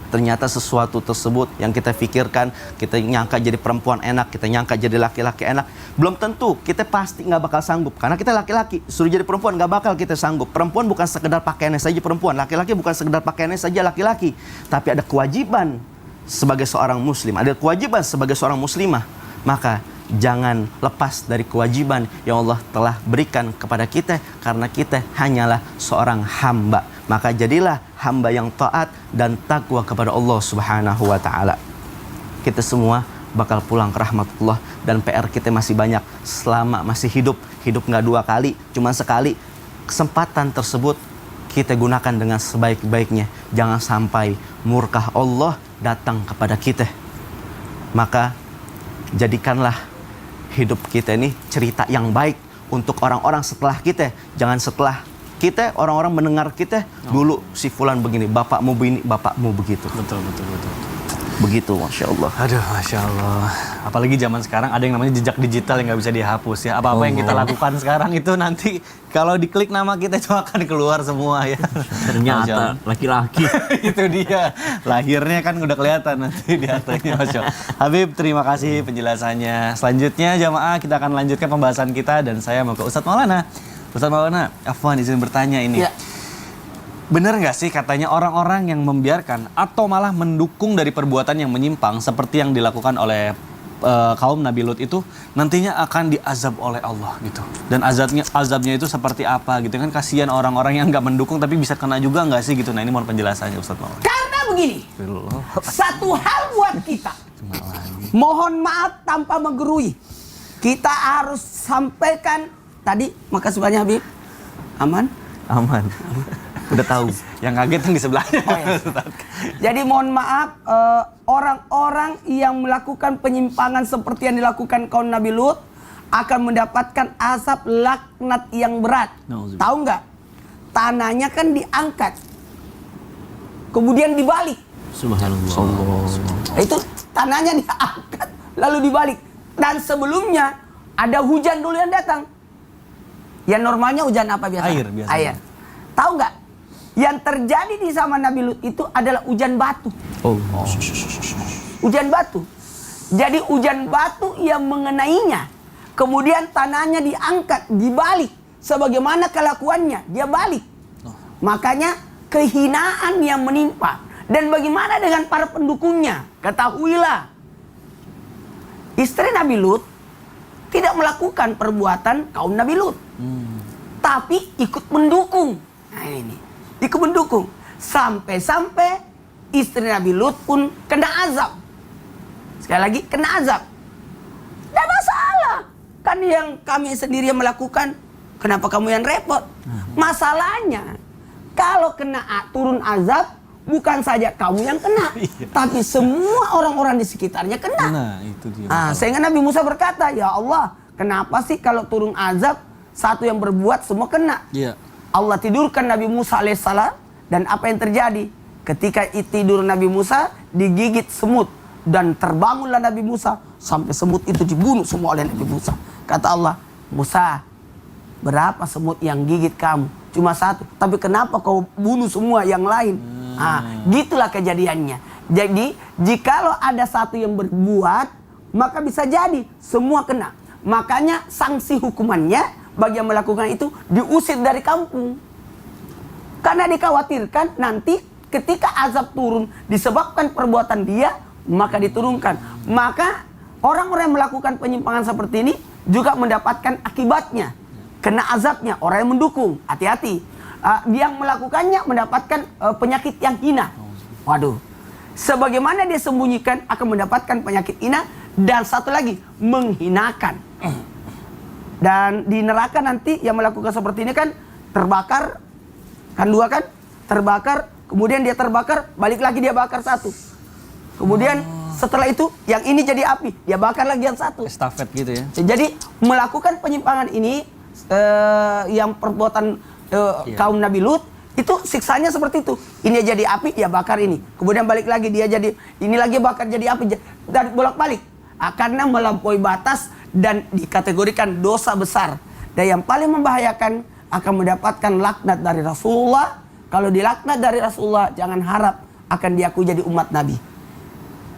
Ternyata sesuatu tersebut yang kita pikirkan, kita nyangka jadi perempuan enak, kita nyangka jadi laki-laki enak. Belum tentu, kita pasti nggak bakal sanggup. Karena kita laki-laki, suruh jadi perempuan nggak bakal kita sanggup. Perempuan bukan sekedar pakaiannya saja perempuan, laki-laki bukan sekedar pakaiannya saja laki-laki. Tapi ada kewajiban sebagai seorang muslim, ada kewajiban sebagai seorang muslimah. Maka jangan lepas dari kewajiban yang Allah telah berikan kepada kita, karena kita hanyalah seorang hamba. Maka jadilah hamba yang taat dan takwa kepada Allah Subhanahu wa ta'ala. Kita semua bakal pulang ke rahmatullah, dan PR kita masih banyak. Selama masih hidup nggak 2 kali, cuma sekali. Kesempatan tersebut kita gunakan dengan sebaik-baiknya. Jangan sampai murka Allah datang kepada kita. Maka jadikanlah hidup kita ini cerita yang baik untuk orang-orang setelah kita. Jangan setelah kita, orang-orang mendengar kita, dulu si fulan begini, bapakmu begini, bapakmu begitu. Betul. Begitu, Masya Allah. Aduh, Masya Allah. Apalagi zaman sekarang ada yang namanya jejak digital yang nggak bisa dihapus ya. Apa-apa yang kita lakukan sekarang itu nanti kalau diklik nama kita itu akan keluar semua ya. Ternyata laki-laki. Itu dia. Lahirnya kan udah kelihatan nanti di atasnya, Masya Allah. Habib, terima kasih penjelasannya. Selanjutnya jamaah kita akan lanjutkan pembahasan kita dan saya mau ke Ustadz Maulana. Ustadz Maulana, Afwan izin bertanya ini. Ya. Benar nggak sih katanya orang-orang yang membiarkan atau malah mendukung dari perbuatan yang menyimpang seperti yang dilakukan oleh kaum Nabi Lut itu nantinya akan diazab oleh Allah gitu. Dan azabnya itu seperti apa gitu kan, kasihan orang-orang yang nggak mendukung tapi bisa kena juga nggak sih gitu. Nah ini mohon penjelasannya Ustadz Maulana. Karena begini, satu hal buat kita, mohon maaf tanpa menggurui, kita harus sampaikan tadi. Makasih banyak Habib. Aman? Aman. Udah tahu. Yang kaget yang di sebelahnya. Oh, ya. Jadi mohon maaf, orang-orang yang melakukan penyimpangan seperti yang dilakukan kaum Nabi Lut akan mendapatkan azab laknat yang berat. Tahu nggak? Tanahnya kan diangkat, kemudian dibalik. Subhanallah. Itu tanahnya diangkat lalu dibalik. Dan sebelumnya ada hujan dulu yang datang. Ya normalnya hujan apa biasa? Air biasa. Air. Tahu nggak? Yang terjadi di zaman Nabi Lut itu adalah hujan batu. Hujan batu. Jadi hujan batu yang mengenainya. Kemudian tanahnya diangkat, dibalik. Sebagaimana kelakuannya, dia balik. Makanya kehinaan yang menimpa. Dan bagaimana dengan para pendukungnya? Ketahuilah, istri Nabi Lut tidak melakukan perbuatan kaum Nabi Lut. Tapi ikut mendukung. Nah ini, ikut mendukung. Sampai-sampai istri Nabi Lut pun kena azab. Sekali lagi, kena azab. Tidak masalah. Kan yang kami sendiri yang melakukan, kenapa kamu yang repot? Masalahnya, kalau kena turun azab, bukan saja kamu yang kena, tapi semua orang-orang di sekitarnya kena. Nah, itu dia. Sehingga Nabi Musa berkata, ya Allah, kenapa sih kalau turun azab, satu yang berbuat semua kena? Iya. Allah tidurkan Nabi Musa alaihissalam Dan apa yang terjadi? Ketika tidur Nabi Musa digigit semut dan terbangunlah Nabi Musa sampai semut itu dibunuh semua oleh Nabi Musa. Kata Allah, Musa, berapa semut yang gigit kamu? Cuma satu. Tapi kenapa kau bunuh semua yang lain? Gitulah kejadiannya. Jadi jikalau ada satu yang berbuat, maka bisa jadi semua kena. Makanya sanksi hukumannya bagi yang melakukan itu diusir dari kampung. Karena dikhawatirkan nanti ketika azab turun disebabkan perbuatan dia, maka diturunkan. Maka orang-orang yang melakukan penyimpangan seperti ini juga mendapatkan akibatnya. Kena azabnya, orang yang mendukung. Hati-hati. Dia yang melakukannya mendapatkan penyakit yang hina. Waduh. Sebagaimana dia sembunyikan akan mendapatkan penyakit hina. Dan satu lagi, menghinakan. Dan di neraka nanti yang melakukan seperti ini kan terbakar. Kan dua kan? Terbakar. Kemudian dia terbakar, balik lagi dia bakar satu. Kemudian setelah itu yang ini jadi api, dia bakar lagi yang satu. Estafet gitu ya. Jadi melakukan penyimpangan ini yang perbuatan kaum Nabi Lut itu siksanya seperti itu. Ini jadi api, ya bakar ini. Kemudian balik lagi dia jadi ini lagi bakar jadi api dan bolak-balik. Karena melampaui batas dan dikategorikan dosa besar. Dan yang paling membahayakan akan mendapatkan laknat dari Rasulullah. Kalau dilaknat dari Rasulullah, jangan harap akan diakui jadi umat Nabi.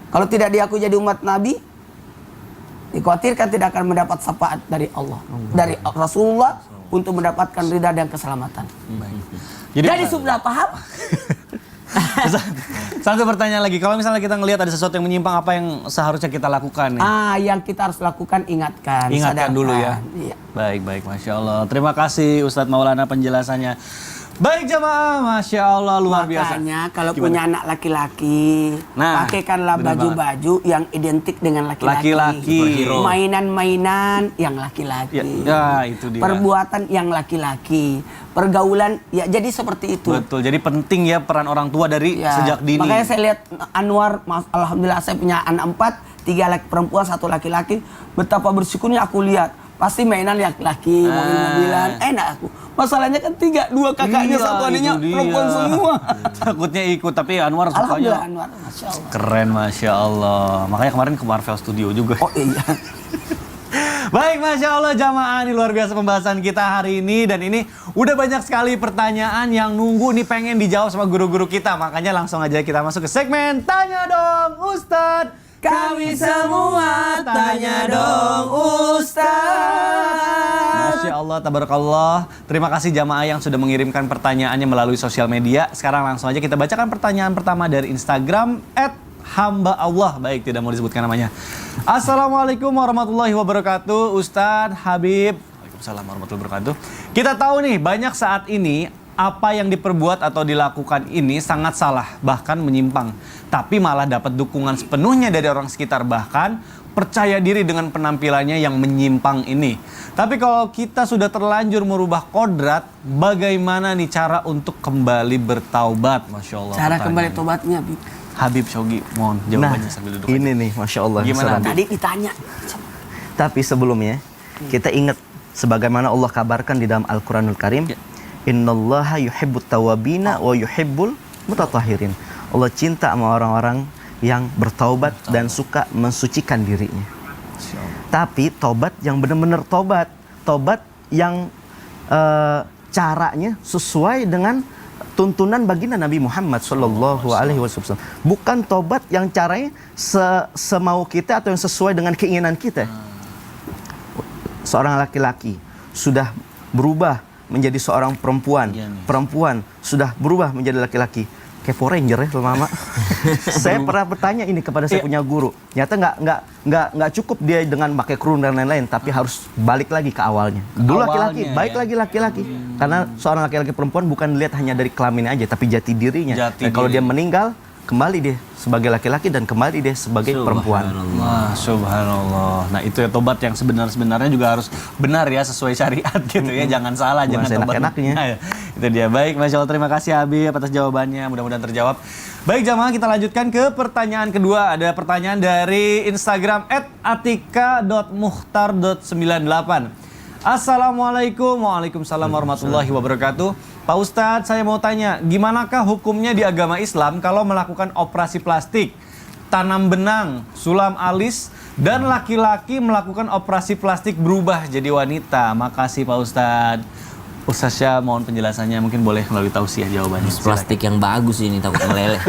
Kalau tidak diakui jadi umat Nabi, dikhawatirkan tidak akan mendapat syafaat dari Allah, dari Rasulullah untuk mendapatkan ridha dan keselamatan. Jadi sudah paham? Satu pertanyaan lagi, kalau misalnya kita ngelihat ada sesuatu yang menyimpang, apa yang seharusnya kita lakukan nih? Yang kita harus lakukan ingatkan Dulu ya. Iya. Baik, Masya Allah. Terima kasih Ustadz Maulana penjelasannya. Baik jamaah, Masya Allah luar biasa. Makanya kalau punya anak laki-laki, pakaikanlah baju-baju yang identik dengan laki-laki. Mainan-mainan yang laki-laki. Ya, itu dia. Perbuatan yang laki-laki. Pergaulan, ya jadi seperti itu. Betul, jadi penting ya peran orang tua dari sejak dini. Makanya saya lihat Anwar, alhamdulillah saya punya anak 4, 3 laki perempuan, 1 laki-laki. Betapa bersyukurnya aku lihat. Pasti mainan laki-laki, mobil-mobilan, enak aku. Masalahnya kan 3, 2 kakaknya, 1 adiknya perempuan semua. Takutnya ikut, tapi Anwar sukanya. Alhamdulillah Anwar, Masya Allah. Keren, Masya Allah. Makanya kemarin ke Marvel Studio juga. Oh iya. Baik, Masya Allah jamaah, ini luar biasa pembahasan kita hari ini. Dan ini udah banyak sekali pertanyaan yang nunggu nih pengen dijawab sama guru-guru kita. Makanya langsung aja kita masuk ke segmen Tanya Dong Ustadz. Kami semua tanya dong Ustaz. Masya Allah, tabarakallah. Terima kasih jamaah yang sudah mengirimkan pertanyaannya melalui sosial media. Sekarang langsung aja kita bacakan pertanyaan pertama dari Instagram @hamba_Allah. Baik, tidak mau disebutkan namanya. Assalamualaikum warahmatullahi wabarakatuh, Ustadz Habib. Waalaikumsalam warahmatullahi wabarakatuh. Kita tahu nih, banyak saat ini apa yang diperbuat atau dilakukan ini sangat salah, bahkan menyimpang. Tapi malah dapat dukungan sepenuhnya dari orang sekitar, bahkan percaya diri dengan penampilannya yang menyimpang ini. Tapi kalau kita sudah terlanjur merubah kodrat, bagaimana nih cara untuk kembali bertaubat? Masya Allah. Cara kembali taubatnya, Habib Shogi, mohon jawabannya sambil duduk. Ini nih, Masya Allah. Gimana? Tadi ditanya. Tapi sebelumnya, kita ingat sebagaimana Allah kabarkan di dalam Al-Quranul Karim. Innallaha yuhibbut tawabina wa yuhibbul mutatahhirin. Allah cinta sama orang-orang yang bertaubat dan suka mensucikan dirinya. Tapi tobat yang benar-benar tobat yang caranya sesuai dengan tuntunan baginda Nabi Muhammad Sallallahu Alaihi Wasallam. Bukan tobat yang caranya semau kita atau yang sesuai dengan keinginan kita. Seorang laki-laki sudah berubah menjadi seorang perempuan, perempuan sudah berubah menjadi laki-laki. Kayak Power Ranger ya lama-lama. Saya pernah bertanya ini kepada saya punya guru. Nyata nggak cukup dia dengan pakai kerudung dan lain-lain, tapi harus balik lagi ke awalnya. Dulu laki-laki, baik lagi laki-laki. Karena seorang laki-laki perempuan bukan dilihat hanya dari kelaminnya aja, tapi jati dirinya. Dan kalau dia meninggal, kembali dia sebagai laki-laki dan kembali dia sebagai perempuan. Subhanallah. Nah itu ya tobat yang sebenarnya juga harus benar ya, sesuai syariat gitu ya. Jangan salah, jangan tobat enak-enaknya. Nah, itu dia. Baik, Masya Allah, terima kasih Habib atas jawabannya. Mudah-mudahan terjawab. Baik jamaah, kita lanjutkan ke pertanyaan kedua. Ada pertanyaan dari Instagram @atika.muhtar.98. Assalamualaikum. Waalaikumsalam warahmatullahi wabarakatuh. Pak Ustadz, saya mau tanya, gimanakah hukumnya di agama Islam kalau melakukan operasi plastik, tanam benang, sulam alis, dan laki-laki melakukan operasi plastik berubah jadi wanita? Makasih Pak Ustadz. Ustadz Syah, mohon penjelasannya, mungkin boleh melalui tausiah jawabannya. Plastik yang bagus ini takut meleleh.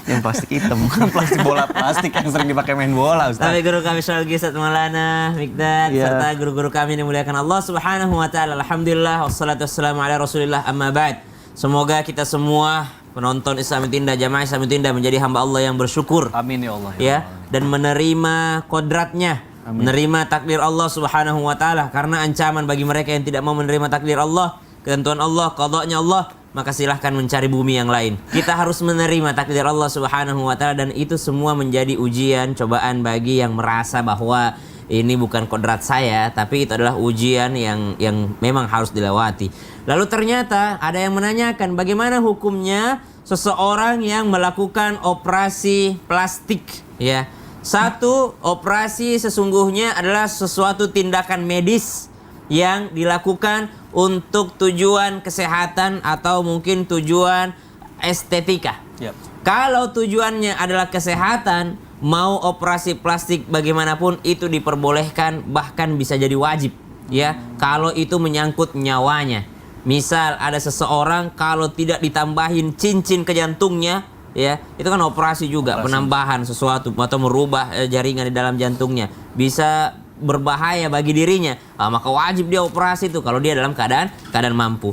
Yang plastik hitam. Plastik bola plastik yang sering dipakai main bola, Ustadz. Sampai guru kami Syalgi Ustaz Maulana Mikdad Iya. serta guru-guru kami yang dimuliakan Allah Subhanahu wa taala. Alhamdulillah wassalatu wassalamu ala Rasulillah amma ba'd. Semoga kita semua penonton Islam Tinda, jamaah Islam Tinda menjadi hamba Allah yang bersyukur Amin ya Allah. ya dan menerima kodratnya, menerima takdir Allah Subhanahu wa taala, karena ancaman bagi mereka yang tidak mau menerima takdir Allah, ketentuan Allah, qadanya Allah, maka silahkan mencari bumi yang lain. Kita harus menerima takdir Allah Subhanahu wa taala, dan itu semua menjadi ujian, cobaan bagi yang merasa bahwa ini bukan kodrat saya, tapi itu adalah ujian yang memang harus dilewati. Lalu ternyata ada yang menanyakan bagaimana hukumnya seseorang yang melakukan operasi plastik, ya. Satu, operasi sesungguhnya adalah sesuatu tindakan medis yang dilakukan untuk tujuan kesehatan atau mungkin tujuan estetika. Yap. Kalau tujuannya adalah kesehatan, mau operasi plastik bagaimanapun itu diperbolehkan, bahkan bisa jadi wajib, ya. Kalau itu menyangkut nyawanya. Misal ada seseorang kalau tidak ditambahin cincin ke jantungnya, ya, itu kan operasi juga, penambahan sesuatu atau merubah jaringan di dalam jantungnya, bisa berbahaya bagi dirinya, maka wajib dia operasi itu kalau dia dalam keadaan mampu.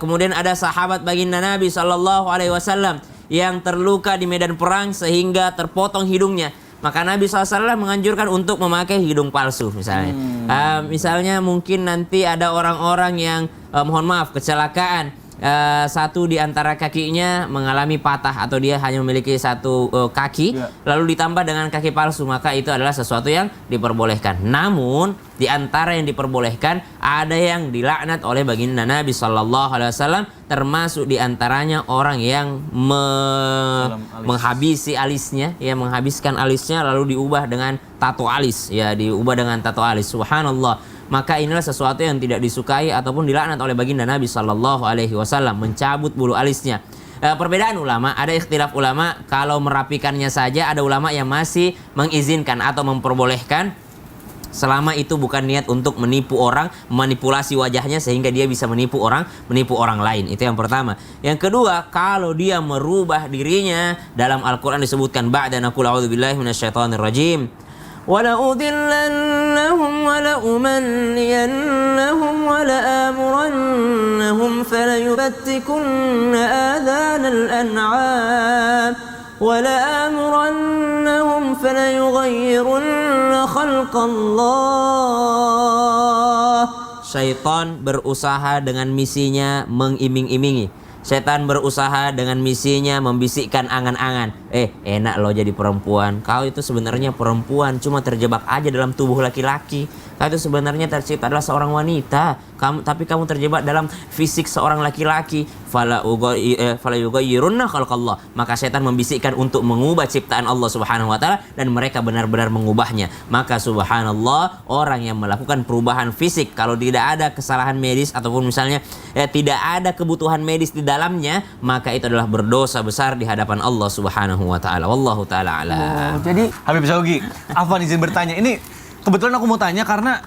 Kemudian ada sahabat baginda Nabi SAW yang terluka di medan perang sehingga terpotong hidungnya, maka Nabi SAW menganjurkan untuk memakai hidung palsu misalnya. Misalnya mungkin nanti ada orang-orang yang mohon maaf kecelakaan, satu di antara kakinya mengalami patah atau dia hanya memiliki satu kaki, lalu ditambah dengan kaki palsu, maka itu adalah sesuatu yang diperbolehkan. Namun di antara yang diperbolehkan ada yang dilaknat oleh baginda Nabi SAW, termasuk di antaranya orang yang menghabisi alisnya, ya, menghabiskan alisnya lalu diubah dengan tato alis, ya, diubah dengan tato alis. Subhanallah. Maka inilah sesuatu yang tidak disukai ataupun dilaknat oleh baginda Nabi SAW, mencabut bulu alisnya. Perbedaan ulama, ada ikhtilaf ulama, kalau merapikannya saja ada ulama yang masih mengizinkan atau memperbolehkan, selama itu bukan niat untuk menipu orang, manipulasi wajahnya sehingga dia bisa menipu orang lain. Itu yang pertama. Yang kedua, kalau dia merubah dirinya, dalam Al-Quran disebutkan ba'da naqul a'udzubillahi minasyaitonir rajim. وَلَأُضِلَّنَّهُمْ وَلَأُمَنِّيَنَّهُمْ وَلَآمُرَنَّهُمْ فَلَيُبَتِّكُنَّ آذَانَ الْأَنْعَامِ وَلَآمُرَنَّهُمْ فَلَيُغَيِّرُنَّ خَلْقَ اللَّهِ. Syaitan berusaha dengan misinya mengiming-imingi. Setan berusaha dengan misinya membisikkan angan-angan. Enak lo jadi perempuan. Kau itu sebenarnya perempuan, cuma terjebak aja dalam tubuh laki-laki. Kau itu sebenarnya tercipta adalah seorang wanita. Tapi kamu terjebak dalam fisik seorang laki-laki. Fala yughayyirunna khalqallah. Maka setan membisikkan untuk mengubah ciptaan Allah Subhanahu wa taala, dan mereka benar-benar mengubahnya. Maka subhanallah, orang yang melakukan perubahan fisik kalau tidak ada kesalahan medis ataupun misalnya tidak ada kebutuhan medis di dalamnya, maka itu adalah berdosa besar di hadapan Allah Subhanahu wa taala. Wallahu taala a'lam. Jadi Habib Syaugi, Afwan izin bertanya. Ini kebetulan aku mau tanya karena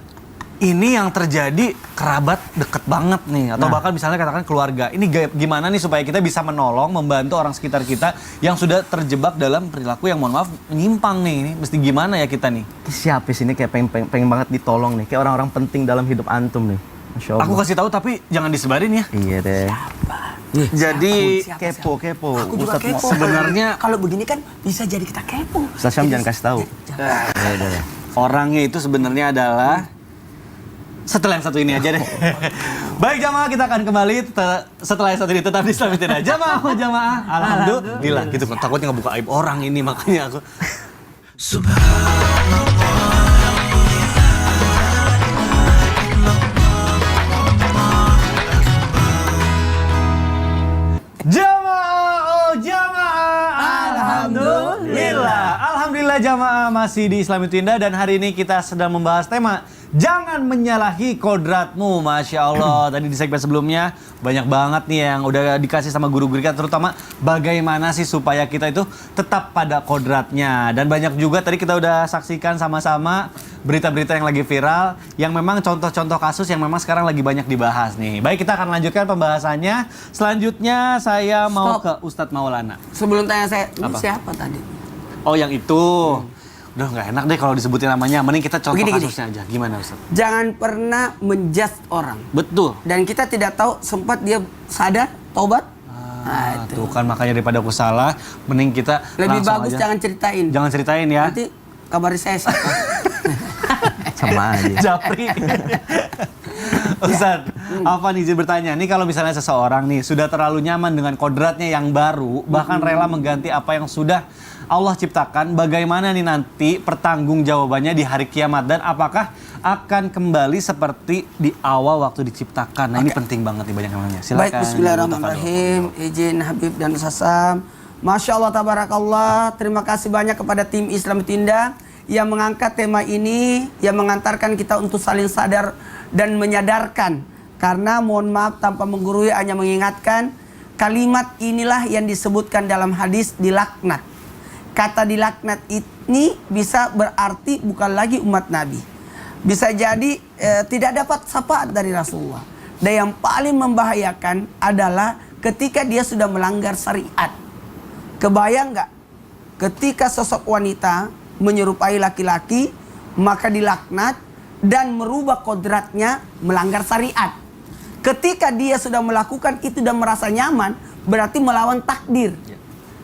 ini yang terjadi kerabat deket banget nih, atau bahkan misalnya katakan keluarga. Ini gimana nih supaya kita bisa menolong, membantu orang sekitar kita yang sudah terjebak dalam perilaku yang mohon maaf menyimpang nih. Ini mesti gimana ya kita nih? Siapa sih ini kayak pengen banget ditolong nih, kayak orang-orang penting dalam hidup antum nih. Masya Allah. Aku kasih tahu tapi jangan disebarin ya. Iya deh. Jadi kepo. aku juga Ustadz, kepo. sebenarnya- kalau begini kan bisa jadi kita kepo. Ustadz Syam jangan kasih tahu. Orangnya itu sebenarnya adalah setelah yang satu ini aja deh. Baik jamaah, kita akan kembali setelah yang satu ini, tetap di Islam Tinda. Jamaah. Alhamdulillah. Gitu, takutnya ngebuka aib orang ini, makanya aku. Jamaah, Alhamdulillah jamaah. masih di Islam itu Indah dan hari ini kita sedang membahas tema jangan menyalahi kodratmu. Masya Allah. Tadi di segmen sebelumnya banyak banget nih yang udah dikasih sama guru-guru kita, terutama bagaimana sih supaya kita itu tetap pada kodratnya. Dan banyak juga tadi kita udah saksikan sama-sama berita-berita yang lagi viral, yang memang contoh-contoh kasus yang memang sekarang lagi banyak dibahas nih. Baik, kita akan lanjutkan pembahasannya. Selanjutnya saya mau ke Ustadz Maulana. Sebelum tanya saya, ini Apa? siapa tadi? Oh, yang itu. Udah nggak enak deh kalau disebutin namanya. Mending kita contoh Begini. kasusnya aja. Gimana, Ustaz? Jangan pernah menjudge orang. Betul. Dan kita tidak tahu sempat dia sadar, taubat. Ah, tuh kan makanya daripada aku salah, mending kita Lebih langsung bagus aja. jangan ceritain. Jangan ceritain ya. Nanti kabari saya siapa. Sama aja. Japri. Ustaz, apa nih izin bertanya? Nih kalau misalnya seseorang nih sudah terlalu nyaman dengan kodratnya yang baru, bahkan rela mengganti apa yang sudah Allah ciptakan, bagaimana nih nanti pertanggungjawabannya di hari kiamat dan apakah akan kembali seperti di awal waktu diciptakan? Nah, ini penting banget nih banyak yang nanya. Silakan. Baik, bismillahirrahmanirrahim. Izin Habib dan Sasam. Masya Allah, tabarakallah. Terima kasih banyak kepada tim Islam Tinda yang mengangkat tema ini, yang mengantarkan kita untuk saling sadar dan menyadarkan. Karena mohon maaf tanpa menggurui, hanya mengingatkan, kalimat inilah yang disebutkan dalam hadis dilaknat. Kata dilaknat ini bisa berarti bukan lagi umat Nabi. Bisa jadi tidak dapat syafaat dari Rasulullah. Dan yang paling membahayakan adalah ketika dia sudah melanggar syariat. Kebayang nggak? Ketika sosok wanita menyerupai laki-laki, maka dilaknat dan merubah kodratnya melanggar syariat. Ketika dia sudah melakukan itu dan merasa nyaman, berarti melawan takdir.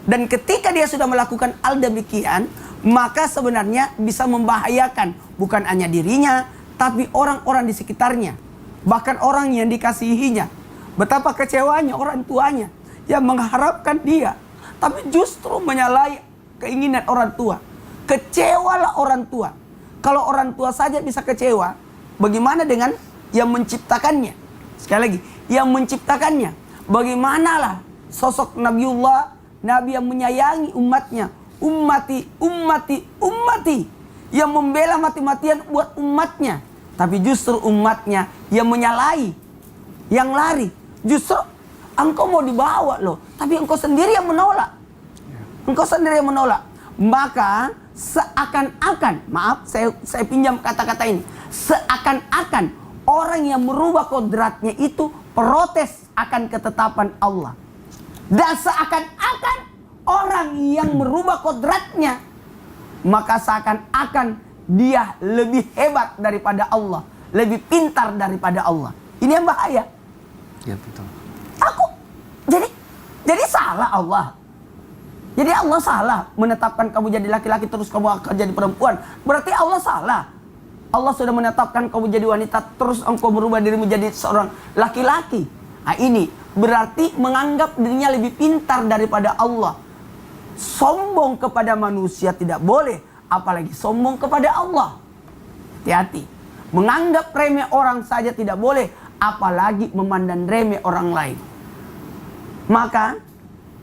Dan ketika dia sudah melakukan hal demikian, maka sebenarnya bisa membahayakan bukan hanya dirinya, tapi orang-orang di sekitarnya. Bahkan orang yang dikasihinya. Betapa kecewanya orang tuanya yang mengharapkan dia, tapi justru menyalahi keinginan orang tua. Kecewalah orang tua. Kalau orang tua saja bisa kecewa, bagaimana dengan yang menciptakannya? Sekali lagi, yang menciptakannya. Bagaimanalah sosok Nabiullah, Nabi yang menyayangi umatnya. Ummati, ummati, ummati. Yang membela mati-matian buat umatnya. Tapi justru umatnya yang menyalahi, yang lari. Justru engkau mau dibawa loh, tapi engkau sendiri yang menolak. Engkau sendiri yang menolak. Maka seakan-akan, maaf saya pinjam kata-kata ini, seakan-akan orang yang merubah kodratnya itu protes akan ketetapan Allah. Dan seakan-akan orang yang merubah kodratnya, maka seakan-akan dia lebih hebat daripada Allah, lebih pintar daripada Allah. Ini yang bahaya. Ya, betul. Aku jadi salah Allah. Jadi Allah salah menetapkan kamu jadi laki-laki terus kamu akan jadi perempuan. Berarti Allah salah. Allah sudah menetapkan kamu jadi wanita terus engkau berubah diri menjadi seorang laki-laki. Nah, ini berarti menganggap dirinya lebih pintar daripada Allah. Sombong kepada manusia tidak boleh, apalagi sombong kepada Allah. Hati-hati. Menganggap remeh orang saja tidak boleh, apalagi memandang remeh orang lain. Maka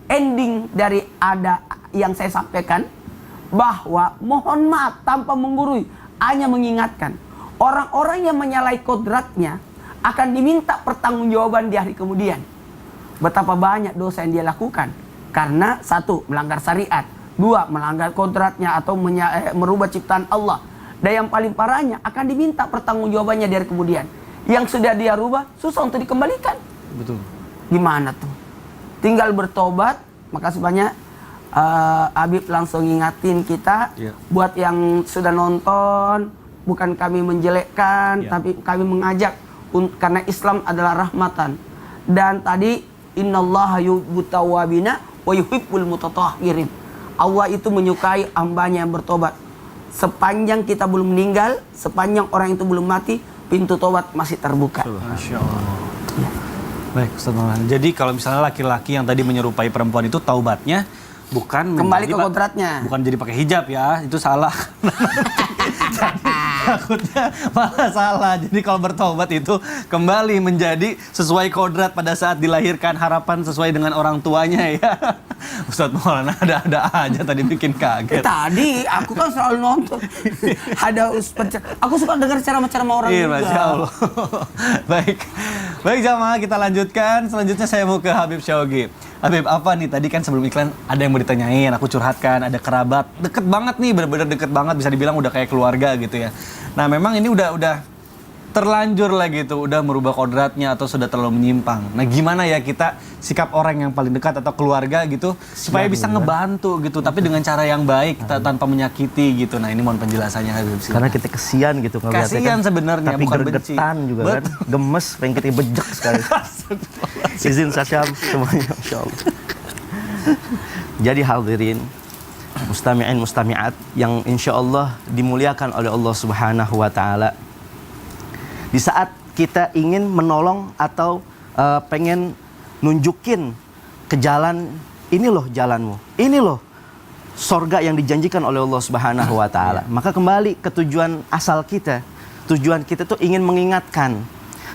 ending dari ada yang saya sampaikan bahwa mohon maaf tanpa menggurui, hanya mengingatkan orang-orang yang menyalahi kodratnya akan diminta pertanggungjawaban di hari kemudian. Betapa banyak dosa yang dia lakukan karena satu, melanggar syariat, dua, melanggar kodratnya atau merubah ciptaan Allah, dan yang paling parahnya akan diminta pertanggungjawabannya di hari kemudian. Yang sudah dia rubah susah untuk dikembalikan. Betul. Gimana tuh? Tinggal bertobat. Makasih banyak Habib langsung ngingatin kita. Yeah. Buat yang sudah nonton, bukan kami menjelekkan, Yeah. tapi kami mengajak karena Islam adalah rahmatan. Dan tadi innallaha yuhibbut tawwabina wa yuhibbul mutatahhirin. Allah itu menyukai hambanya yang bertobat. Sepanjang kita belum meninggal, sepanjang orang itu belum mati, pintu tobat masih terbuka. Masya Allah. Baik, Ustaz Maulana. Jadi kalau misalnya laki-laki yang tadi menyerupai perempuan itu taubatnya bukan Kembali menjadi ke kodratnya. bukan jadi pakai hijab ya, itu salah. takutnya malah salah. Jadi kalau bertobat itu kembali menjadi sesuai kodrat pada saat dilahirkan, harapan sesuai dengan orang tuanya ya. Ustadz Maulana ada aja tadi bikin kaget. Tadi aku kan selalu nonton. Ada aku suka dengar ceramah-ceramah orang Iya, juga. Masya Allah. Baik jamaah, kita lanjutkan. Selanjutnya saya mau ke Habib Syawgi. Habib, apa nih tadi kan sebelum iklan ada yang mau ditanyain, aku curhatkan, ada kerabat deket banget nih, bener-bener deket banget, bisa dibilang udah kayak keluarga gitu ya. Nah memang ini udah terlanjur lah gitu, udah merubah kodratnya atau sudah terlalu menyimpang. Nah gimana ya kita sikap orang yang paling dekat atau keluarga gitu supaya bisa ngebantu gitu, tapi dengan cara yang baik, tanpa menyakiti gitu. Nah ini mohon penjelasannya Habib. Karena kita kesian gitu ngeliatnya Kasian sebenarnya, tapi bukan benci. gergetan juga kan, gemes, pengen kita bejek sekali. Izin Sasyam semuanya, Masya Allah. Jadi hadirin, mustami'in mustami'at yang insya Allah dimuliakan oleh Allah Subhanahu wa Ta'ala. Di saat kita ingin menolong atau pengen nunjukin ke jalan, ini loh jalanmu, ini loh sorga yang dijanjikan oleh Allah Subhanahu wa Ta'ala. Maka kembali ke tujuan asal kita. Tujuan kita tuh ingin mengingatkan.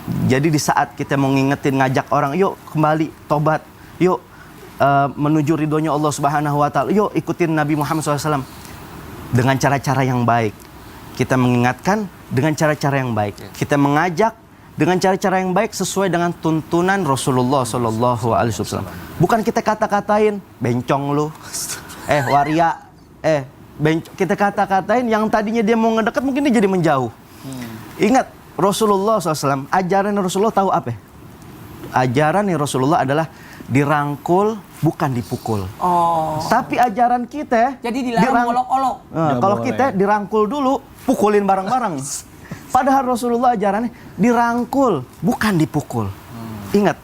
Jadi di saat kita mau ngingetin, ngajak orang, yuk kembali tobat, yuk menuju ridhonya Allah Subhanahu wa Ta'ala, yuk ikutin Nabi Muhammad SAW dengan cara-cara yang baik. Kita mengingatkan dengan cara-cara yang baik. Kita mengajak dengan cara-cara yang baik sesuai dengan tuntunan Rasulullah SAW. Bukan kita kata-katain, bencong lu, waria, kita kata-katain yang tadinya dia mau ngedekat mungkin dia jadi menjauh. Ingat, Rasulullah SAW, ajaran Rasulullah tahu apa? Ajaran Rasulullah adalah dirangkul, bukan dipukul. Oh. Tapi ajaran kita Jadi dilarang olok-olok. kalau kita dirangkul dulu, pukulin bareng-bareng. Padahal Rasulullah ajarannya dirangkul, bukan dipukul. Ingat,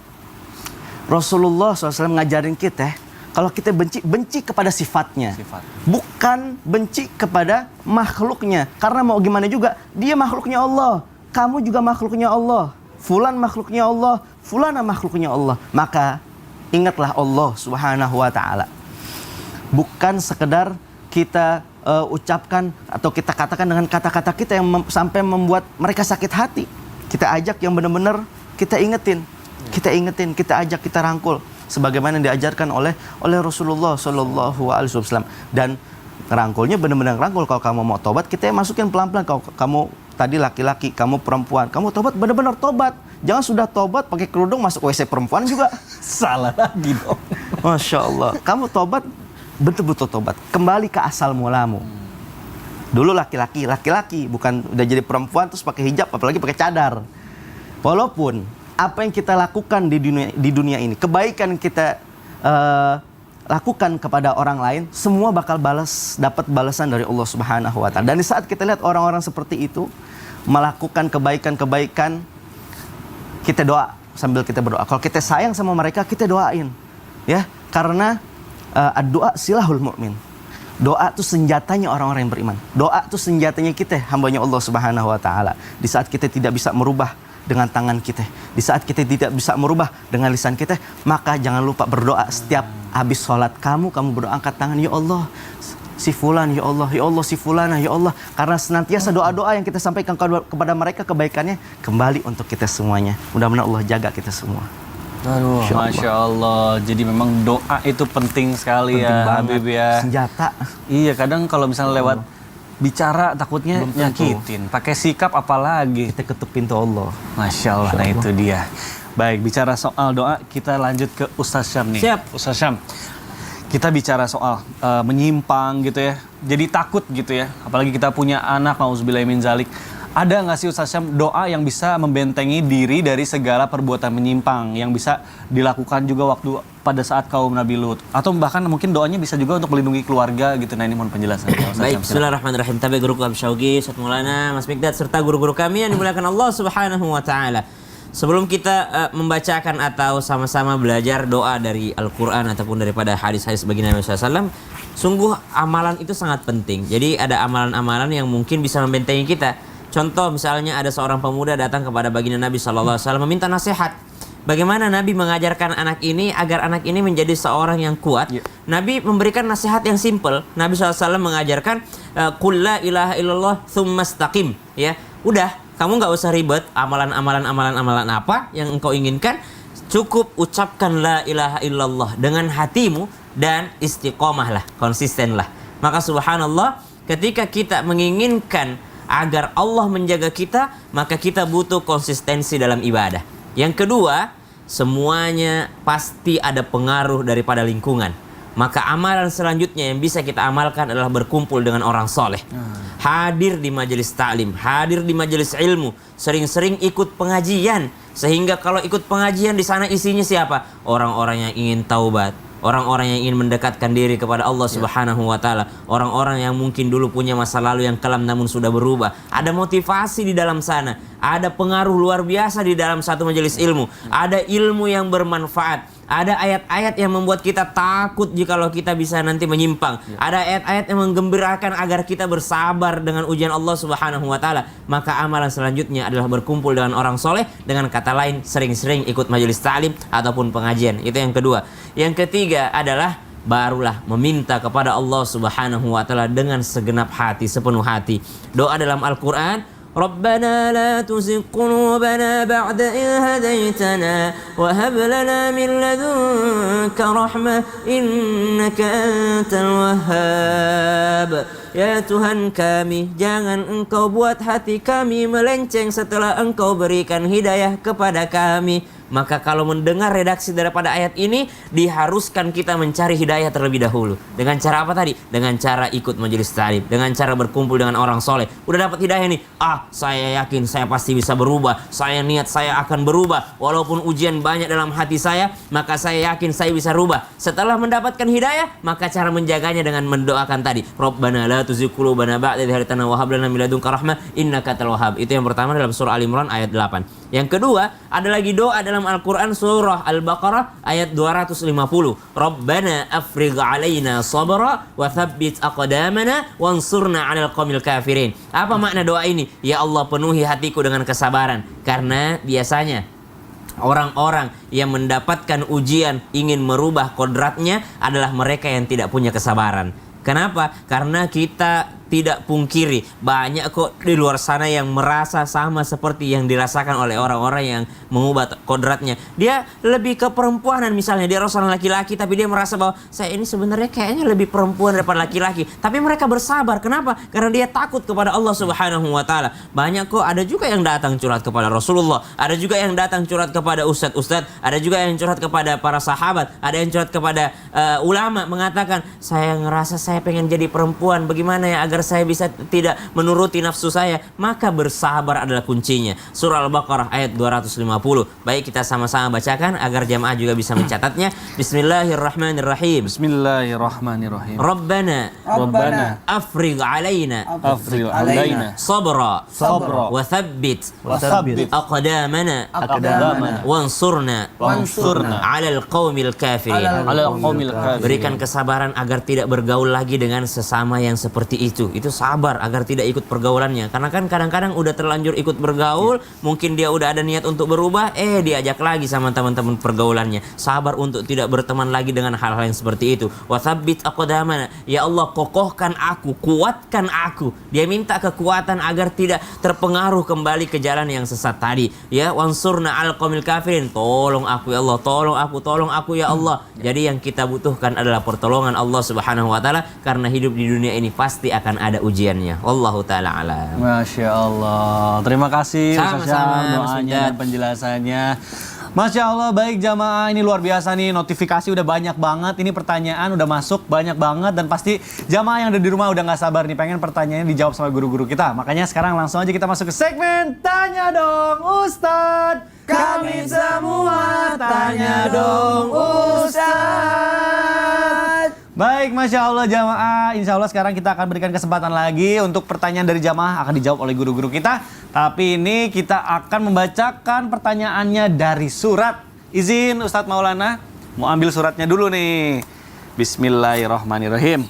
Rasulullah SAW ngajarin kita, kalau kita benci kepada sifatnya. Bukan benci kepada makhluknya. Karena mau gimana juga, dia makhluknya Allah. Kamu juga makhluknya Allah. Fulan makhluknya Allah. Fulana makhluknya Allah. Maka ingatlah Allah Subhanahu wa Ta'ala. Bukan sekedar kita ucapkan atau kita katakan dengan kata-kata kita yang sampai membuat mereka sakit hati. Kita ajak yang benar-benar kita ingetin. Kita ingetin, kita ajak, kita rangkul. Sebagaimana yang diajarkan oleh Rasulullah SAW. Dan rangkulnya benar-benar rangkul. Kalau kamu mau tobat, kita masukin pelan-pelan. Kalau kamu tadi laki-laki, kamu perempuan, kamu tobat, benar-benar tobat. Jangan sudah tobat pakai kerudung masuk WC perempuan juga. Salah lagi dong. Masya Allah. Kamu tobat, betul-betul tobat. Kembali ke asal mulamu. Dulu laki-laki, bukan udah jadi perempuan terus pakai hijab, apalagi pakai cadar. Walaupun apa yang kita lakukan di dunia ini, kebaikan kita lakukan kepada orang lain, semua bakal dapat balasan dari Allah Subhanahu wa Ta'ala. Dan di saat kita lihat orang-orang seperti itu melakukan kebaikan-kebaikan, kita doa sambil kita berdoa. Kalau kita sayang sama mereka, kita doain, ya, karena doa silahul mu'min. Doa itu senjatanya orang-orang yang beriman. Doa itu senjatanya kita, hambanya Allah Subhanahu wa Ta'ala. Di saat kita tidak bisa merubah dengan tangan kita, di saat kita tidak bisa merubah dengan lisan kita, maka jangan lupa berdoa. Setiap habis sholat kamu berdoa, angkat tangan, ya Allah si fulan, ya Allah si fulana, ya Allah. Karena senantiasa doa-doa yang kita sampaikan kepada mereka kebaikannya kembali untuk kita semuanya. Mudah-mudahan Allah jaga kita semua. Aduh, Masya Allah. Jadi memang doa itu penting sekali, Penting ya banget. Habib ya. Senjata. Iya, kadang kalau misalnya lewat bicara takutnya Belum tentu. nyakitin. Pakai sikap apalagi. Kita ketuk pintu Allah. Masya Allah, nah itu dia. Baik, bicara soal doa, kita lanjut ke Ustaz Syam nih. Siap. Ustaz Syam, kita bicara soal menyimpang gitu ya. Jadi takut gitu ya. Apalagi kita punya anak, nauzubillahi min zalik. Ada nggak sih Ustaz Syam doa yang bisa membentengi diri dari segala perbuatan menyimpang yang bisa dilakukan juga waktu pada saat kaum Nabi Lut, atau bahkan mungkin doanya bisa juga untuk melindungi keluarga gitu. Nah ini mohon penjelasan. Baik, bismillahirrahmanirrahim. Tabi guruku Habib Syawgi, Ustaz Maulana, Mas Mikdad, serta guru-guru kami yang dimuliakan Allah Subhanahu wa Ta'ala. Sebelum kita membacakan atau sama-sama belajar doa dari Al-Quran ataupun daripada hadis-hadis baginda Nabi SAW, sungguh amalan itu sangat penting. Jadi ada amalan-amalan yang mungkin bisa membentengi kita. Contoh misalnya ada seorang pemuda datang kepada baginda Nabi SAW meminta nasihat. Bagaimana Nabi mengajarkan anak ini agar anak ini menjadi seorang yang kuat? Nabi memberikan nasihat yang simpel. Nabi SAW mengajarkan qul la ilaha illallah tsumma istaqim. Ya, udah, kamu nggak usah ribet amalan apa yang engkau inginkan. Cukup ucapkan la ilaha illallah dengan hatimu dan istiqomahlah, konsistenlah. Maka subhanallah, ketika kita menginginkan agar Allah menjaga kita, maka kita butuh konsistensi dalam ibadah. Yang kedua, semuanya pasti ada pengaruh daripada lingkungan. Maka amalan selanjutnya yang bisa kita amalkan adalah berkumpul dengan orang soleh. Hadir di majelis taklim, hadir di majelis ilmu, sering-sering ikut pengajian. Sehingga kalau ikut pengajian di sana isinya siapa? Orang-orang yang ingin taubat, orang-orang yang ingin mendekatkan diri kepada Allah Subhanahu wa taala, orang-orang yang mungkin dulu punya masa lalu yang kelam namun sudah berubah. Ada motivasi di dalam sana, ada pengaruh luar biasa di dalam satu majelis ilmu, ada ilmu yang bermanfaat. Ada ayat-ayat yang membuat kita takut jikalau kita bisa nanti menyimpang. Ada ayat-ayat yang menggembirakan agar kita bersabar dengan ujian Allah Subhanahu wa taala. Maka amalan selanjutnya adalah berkumpul dengan orang soleh. Dengan kata lain, sering-sering ikut majelis ta'lim ataupun pengajian. Itu yang kedua. Yang ketiga adalah barulah meminta kepada Allah Subhanahu wa taala dengan segenap hati, sepenuh hati. Doa dalam Al-Qur'an, ربنا لا تزغ قلوبنا بعد إذ هديتنا وهب لنا من لدنك رحمة إنك أنت الوهاب. Ya Tuhan kami, jangan Engkau buat hati kami melenceng setelah Engkau berikan hidayah kepada kami. Maka kalau mendengar redaksi daripada ayat ini, diharuskan kita mencari hidayah terlebih dahulu. Dengan cara apa tadi? Dengan cara ikut majelis ta'lim, dengan cara berkumpul dengan orang soleh. Udah dapat hidayah nih, saya yakin saya pasti bisa berubah. Saya niat saya akan berubah. Walaupun ujian banyak dalam hati saya, maka saya yakin saya bisa berubah. Setelah mendapatkan hidayah, maka cara menjaganya dengan mendoakan tadi, Rabbana la tuzigh qulubana ba'da idh hadaytana wa hab lana min ladunka rahmah innaka antal wahhab. Itu yang pertama dalam surah Al-Imran ayat 8. Yang kedua, ada lagi doa dalam Al-Quran surah Al-Baqarah ayat 250. Rabbana afrigh alaina sabra wa thabbit aqdamana wansurna 'alal qaumil kafirin. Apa makna doa ini? Ya Allah, penuhi hatiku dengan kesabaran. Karena biasanya orang-orang yang mendapatkan ujian ingin merubah kodratnya adalah mereka yang tidak punya kesabaran. Kenapa? Karena kita tidak pungkiri banyak kok di luar sana yang merasa sama seperti yang dirasakan oleh orang-orang yang mengubah kodratnya. Dia lebih ke perempuanan misalnya, dia seorang laki-laki tapi dia merasa bahwa saya ini sebenarnya kayaknya lebih perempuan daripada laki-laki. Tapi mereka bersabar. Kenapa? Karena dia takut kepada Allah Subhanahu wa taala. Banyak kok, ada juga yang datang curhat kepada Rasulullah, ada juga yang datang curhat kepada ustadz-ustadz, ada juga yang curhat kepada para sahabat, ada yang curhat kepada ulama mengatakan, saya ngerasa saya pengen jadi perempuan, bagaimana ya agar saya bisa tidak menuruti nafsu saya? Maka bersabar adalah kuncinya. Surah Al-Baqarah ayat 250. Baik, kita sama-sama bacakan agar jamaah juga bisa mencatatnya. Bismillahirrahmanirrahim. Bismillahirrahmanirrahim. Rabbana afrigh alaina sabra wa thabbit aqdamana wansurna 'alal qaumil kafirin. Berikan kesabaran agar tidak bergaul lagi dengan sesama yang seperti itu. Itu sabar agar tidak ikut pergaulannya. Karena kan kadang-kadang udah terlanjur ikut bergaul, mungkin dia udah ada niat untuk berubah, diajak lagi sama teman-teman pergaulannya. Sabar untuk tidak berteman lagi dengan hal-hal yang seperti itu. Wa tsabbit aqdamana. Ya Allah, kokohkan aku, kuatkan aku. Dia minta kekuatan agar tidak terpengaruh kembali ke jalan yang sesat tadi. Ya, wansurna 'alal qaumil kafirin. Tolong aku ya Allah, tolong aku ya Allah. Jadi yang kita butuhkan adalah pertolongan Allah Subhanahu wa taala, karena hidup di dunia ini pasti akan ada ujiannya. Wallahu taala alam. Masya Allah. Terima kasih Ustaz Syam, Sama-sama, Mas doanya Ujad. dan penjelasannya. Masya Allah, baik jamaah, ini luar biasa nih, notifikasi udah banyak banget, ini pertanyaan udah masuk banyak banget, dan pasti jamaah yang ada di rumah udah gak sabar nih pengen pertanyaannya dijawab sama guru-guru kita. Makanya sekarang langsung aja kita masuk ke segmen Tanya Dong Ustadz. Kami semua tanya dong Ustadz. Baik, Masya Allah jamaah, Insya Allah sekarang kita akan berikan kesempatan lagi untuk pertanyaan dari jamaah akan dijawab oleh guru-guru kita. Tapi ini kita akan membacakan pertanyaannya dari surat. Izin Ustadz Maulana, mau ambil suratnya dulu nih. Bismillahirrahmanirrahim.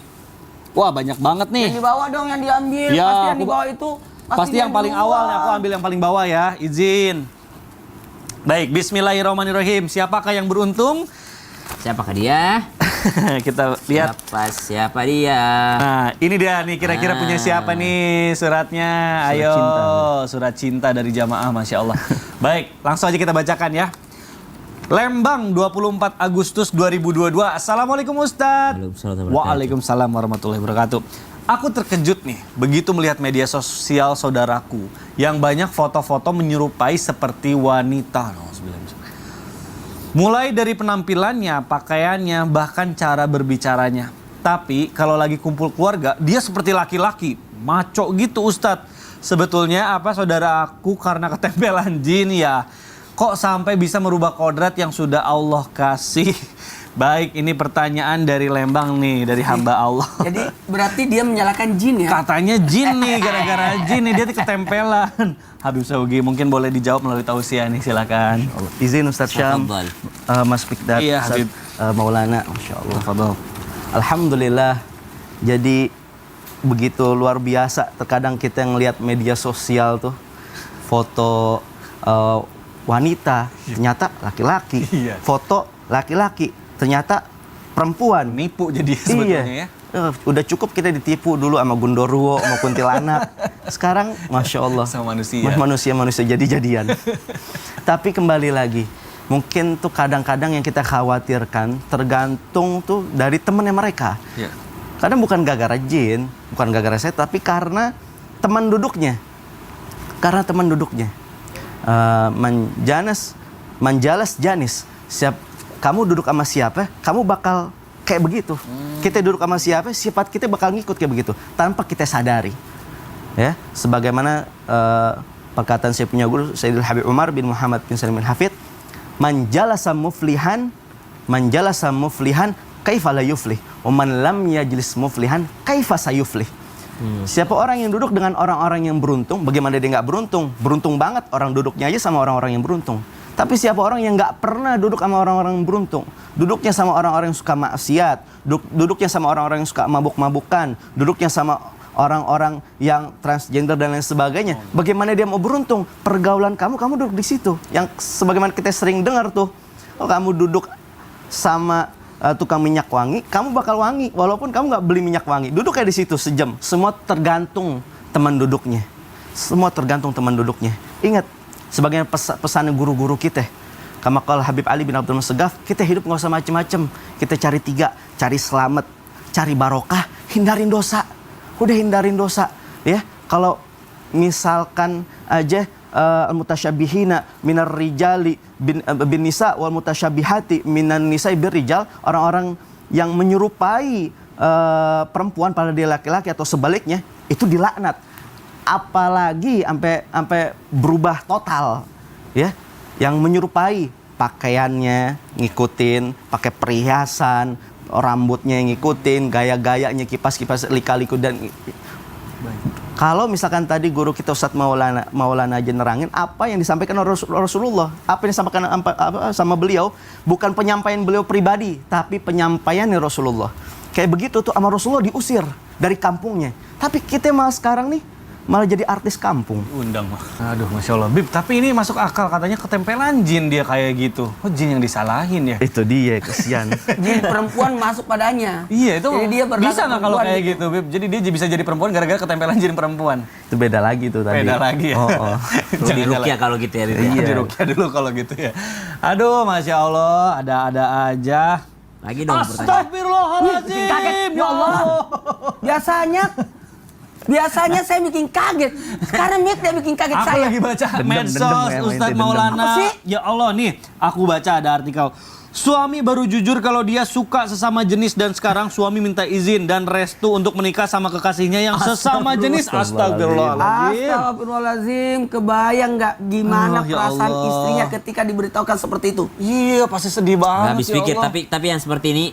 Wah, banyak banget nih. Yang di bawah dong yang diambil. Ya, pasti yang di bawah itu pasti yang paling awal nih, aku ambil yang paling bawah ya. Izin. Baik, bismillahirrahmanirrahim. Siapakah yang beruntung? Siapakah dia? Kita lihat. Siapa dia? Nah, ini dia nih kira-kira punya siapa nih suratnya? Ayo, surat cinta dari jamaah, Masya Allah. Baik, langsung aja kita bacakan ya. Lembang, 24 Agustus 2022. Assalamualaikum Ustadz. Waalaikumsalam warahmatullahi wabarakatuh. Aku terkejut nih, begitu melihat media sosial saudaraku yang banyak foto-foto menyerupai seperti wanita. Mulai dari penampilannya, pakaiannya, bahkan cara berbicaranya. Tapi kalau lagi kumpul keluarga, dia seperti laki-laki, maco gitu Ustadz. Sebetulnya apa saudara aku karena ketempelan jin ya? Kok sampai bisa merubah kodrat yang sudah Allah kasih? Baik, ini pertanyaan dari Lembang nih, dari hamba Allah. Jadi berarti dia menyalahkan jin ya? Katanya jin nih, gara-gara jin nih dia tuh ketempelan. Habib Syaugi mungkin boleh dijawab melalui tausiah nih, silakan. Izin Ustaz Syam, Tafadhal. Mas Fikdat, Iya, Ustaz Habib. Maulana, Masya Allah. Tafadhol. Alhamdulillah. Jadi begitu luar biasa. Terkadang kita ngelihat media sosial tuh foto wanita, ternyata laki-laki. Iya. Foto laki-laki, ternyata perempuan. Nipu jadi sebetulnya ya. Udah cukup kita ditipu dulu sama Gundorwo, sama kuntilanak. Sekarang, Masya Allah. Sama manusia. Manusia jadi-jadian. Tapi kembali lagi, mungkin tuh kadang-kadang yang kita khawatirkan tergantung tuh dari temennya mereka. Ya. Kadang bukan gara-gara jin, bukan gara-gara saya, tapi karena teman duduknya. Karena teman duduknya. Manjalas janis. Kamu duduk sama siapa, kamu bakal kayak begitu. Kita duduk sama siapa, sifat kita bakal ngikut kayak begitu tanpa kita sadari. Ya, sebagaimana perkataan saya punya guru Sayyidul Habib Umar bin Muhammad bin Salim al-Hafidh, man jalasa muflihan kaifa la yuflih, wa man lam yajlis muflihan kaifa sayuflih. Siapa orang yang duduk dengan orang-orang yang beruntung, bagaimana dia nggak beruntung? Beruntung banget orang duduknya aja sama orang-orang yang beruntung. Tapi siapa orang yang nggak pernah duduk sama orang-orang yang beruntung, duduknya sama orang-orang yang suka maksiat, duduknya sama orang-orang yang suka mabuk-mabukan, duduknya sama orang-orang yang transgender dan lain sebagainya, bagaimana dia mau beruntung? Pergaulan kamu duduk di situ. Yang sebagaimana kita sering dengar tuh, oh kamu duduk sama tukang minyak wangi, kamu bakal wangi walaupun kamu nggak beli minyak wangi. Duduk kayak di situ sejam. Semua tergantung teman duduknya. Semua tergantung teman duduknya. Ingat, sebagai pesan guru-guru kita, kama qala Habib Ali bin Abdul Masegaf, kita hidup nggak usah macem-macem. Kita cari 3, cari selamat, cari barokah, hindarin dosa. Udah hindarin dosa, ya. Kalau misalkan aja al-mutasyabihina minar rijali bin nisa wal mutasyabihati minan nisa'i bir rijal, orang-orang yang menyerupai perempuan pada dia laki-laki atau sebaliknya, itu dilaknat. Apalagi sampai berubah total, ya. Yang menyerupai pakaiannya ngikutin, pakai perhiasan, rambutnya ngikutin, gaya-gayanya, kipas-kipas lika-liku dan kalau misalkan tadi guru kita Ustadz Maulana aja nerangin apa yang disampaikan oleh Rasulullah, apa yang disampaikan sama beliau, bukan penyampaian beliau pribadi, tapi penyampaiannya Rasulullah. Kayak begitu tuh sama Rasulullah diusir dari kampungnya. Tapi kita malah sekarang nih malah jadi artis kampung. Undang. Aduh, Masya Allah. Bib, tapi ini masuk akal. Katanya ketempelan jin dia kayak gitu. Oh, jin yang disalahin ya? Itu dia, kesian. Jin perempuan masuk padanya. Iya, itu Jadi dia bisa nggak kalau kayak gitu? gitu, Bib? Jadi dia bisa jadi perempuan gara-gara ketempelan jin perempuan. Itu beda lagi tuh tadi. Beda lagi ya? Oh. Di ruqyah kalau gitu ya. Iya. Di ruqyah dulu kalau gitu ya. Aduh, Masya Allah. Ada-ada aja. Lagi dong pertanyaan. Astagfirullahaladzim. Kaget, ya Allah. Biasanya saya bikin kaget. Sekarang Mik dia bikin kaget Aku saya. lagi baca Dendam, medsos ya, Ustadz dendam. Maulana. Apa sih? Ya Allah nih, aku baca ada artikel. Suami baru jujur kalau dia suka sesama jenis dan sekarang suami minta izin dan restu untuk menikah sama kekasihnya yang sesama jenis. Astagfirullahaladzim. Astagfirullahaladzim. Kebayang nggak gimana Oh, ya perasaan Allah. istrinya ketika diberitahukan seperti itu? Iya, pasti sedih Nggak banget. habis ya pikir, Allah. tapi yang seperti ini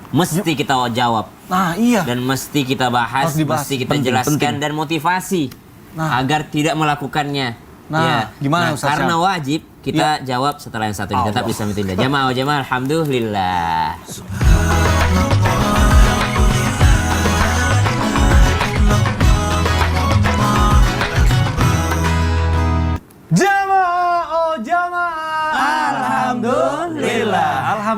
mesti kita jawab Nah, iya. dan mesti kita bahas, Harus dibahas. mesti kita Penting, jelaskan penting. dan motivasi Nah. agar tidak melakukannya. Nah, gimana, Ustaz karena Syam? wajib kita jawab setelah yang satu ini. Tetap bisa metindak. Jamaah alhamdulillah. Jamaah, oh jamaah.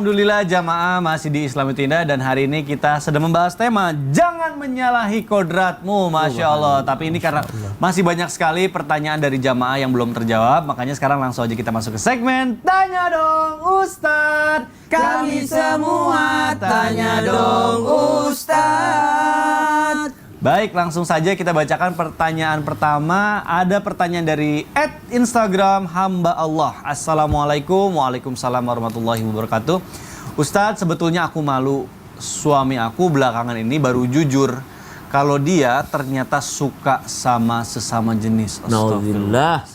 Alhamdulillah jamaah masih di Islam itu Indah dan hari ini kita sedang membahas tema jangan menyalahi kodratmu, Masya Allah. Tapi ini karena masih banyak sekali pertanyaan dari jamaah yang belum terjawab, makanya sekarang langsung aja kita masuk ke segmen Tanya Dong Ustadz. Kami semua tanya dong Ustadz. Baik, langsung saja kita bacakan pertanyaan pertama. Ada pertanyaan dari @Instagram hamba Allah. Assalamualaikum, waalaikumsalam warahmatullahi wabarakatuh. Ustadz, sebetulnya aku malu. Suami aku belakangan ini baru jujur kalau dia ternyata suka sama sesama jenis. Alhamdulillah.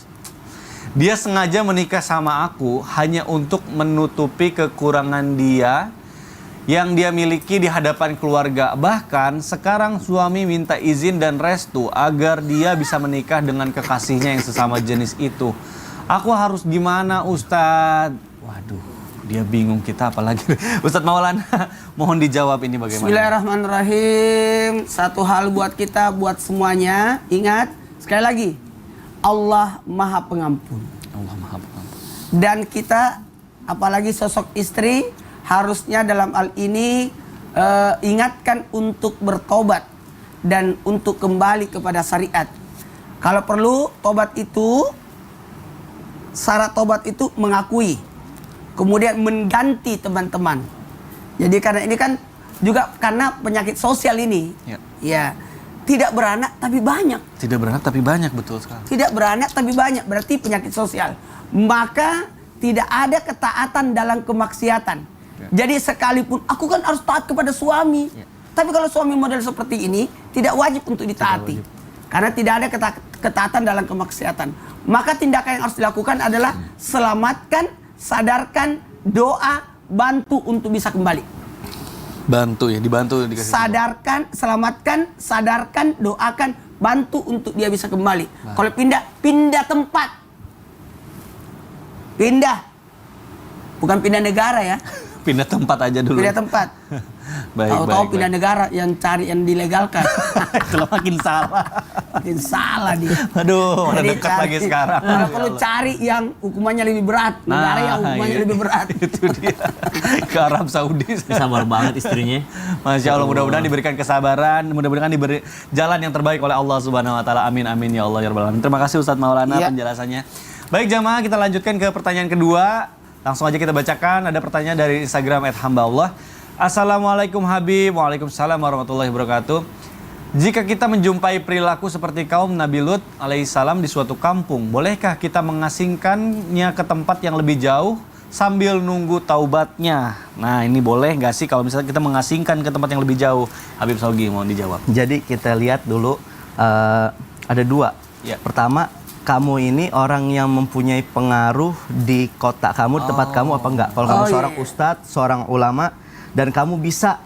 Dia sengaja menikah sama aku hanya untuk menutupi kekurangan dia yang dia miliki di hadapan keluarga. Bahkan sekarang suami minta izin dan restu agar dia bisa menikah dengan kekasihnya yang sesama jenis itu. Aku harus gimana Ustadz? Waduh, dia bingung kita apalagi. Ustadz Maulana, mohon dijawab ini bagaimana? Bismillahirrahmanirrahim. Satu hal buat kita, buat semuanya. Ingat, sekali lagi. Allah Maha Pengampun. Allah Maha Pengampun. Dan kita, apalagi sosok istri, harusnya dalam hal ini ingatkan untuk bertobat dan untuk kembali kepada syariat. Kalau perlu tobat itu, syarat tobat itu mengakui, kemudian mengganti teman-teman. Jadi karena ini kan juga karena penyakit sosial ini, ya tidak beranak tapi banyak. Tidak beranak tapi banyak, betul sekali. Tidak beranak tapi banyak, berarti penyakit sosial. Maka tidak ada ketaatan dalam kemaksiatan. Jadi sekalipun aku kan harus taat kepada suami. Tapi kalau suami model seperti ini tidak wajib untuk ditaati. Karena tidak ada ketaatan dalam kemaksiatan. Maka tindakan yang harus dilakukan adalah selamatkan, sadarkan, doa, bantu untuk bisa kembali. Bantu ya, dibantu dikasih. Sadarkan, selamatkan, sadarkan, doakan, bantu untuk dia bisa kembali. Kalau pindah tempat. Pindah. Bukan pindah negara ya. Pindah tempat aja dulu. Pindah tempat. Tahu-tahu pindah negara yang cari yang dilegalkan. Itulah makin salah. Makin salah dia. Aduh, udah Jadi dekat lagi sekarang. Kalau perlu cari yang hukumannya lebih berat, negara yang hukumannya iya. lebih berat. Itu dia. Ke Arab Saudi. Sabar banget istrinya. Masya Allah, mudah-mudahan diberikan kesabaran, mudah-mudahan diberi jalan yang terbaik oleh Allah Subhanahu Wa Taala. Amin amin ya Allah ya Rabbal Alamin. Terima kasih Ustadz Maulana penjelasannya. Baik jamaah, kita lanjutkan ke pertanyaan kedua. Langsung aja kita bacakan. Ada pertanyaan dari Instagram @hambaullah. Assalamualaikum Habib. Waalaikumsalam warahmatullahi wabarakatuh. Jika kita menjumpai perilaku seperti kaum Nabi Lut alaihissalam di suatu kampung, bolehkah kita mengasingkannya ke tempat yang lebih jauh sambil nunggu taubatnya? Nah, ini boleh nggak sih kalau misalnya kita mengasingkan ke tempat yang lebih jauh? Habib Shogi, mohon dijawab. Jadi kita lihat dulu ada dua. Ya. Pertama, kamu ini orang yang mempunyai pengaruh di kota kamu, di tempat kamu apa enggak? Kalau kamu seorang ustadz, seorang ulama, dan kamu bisa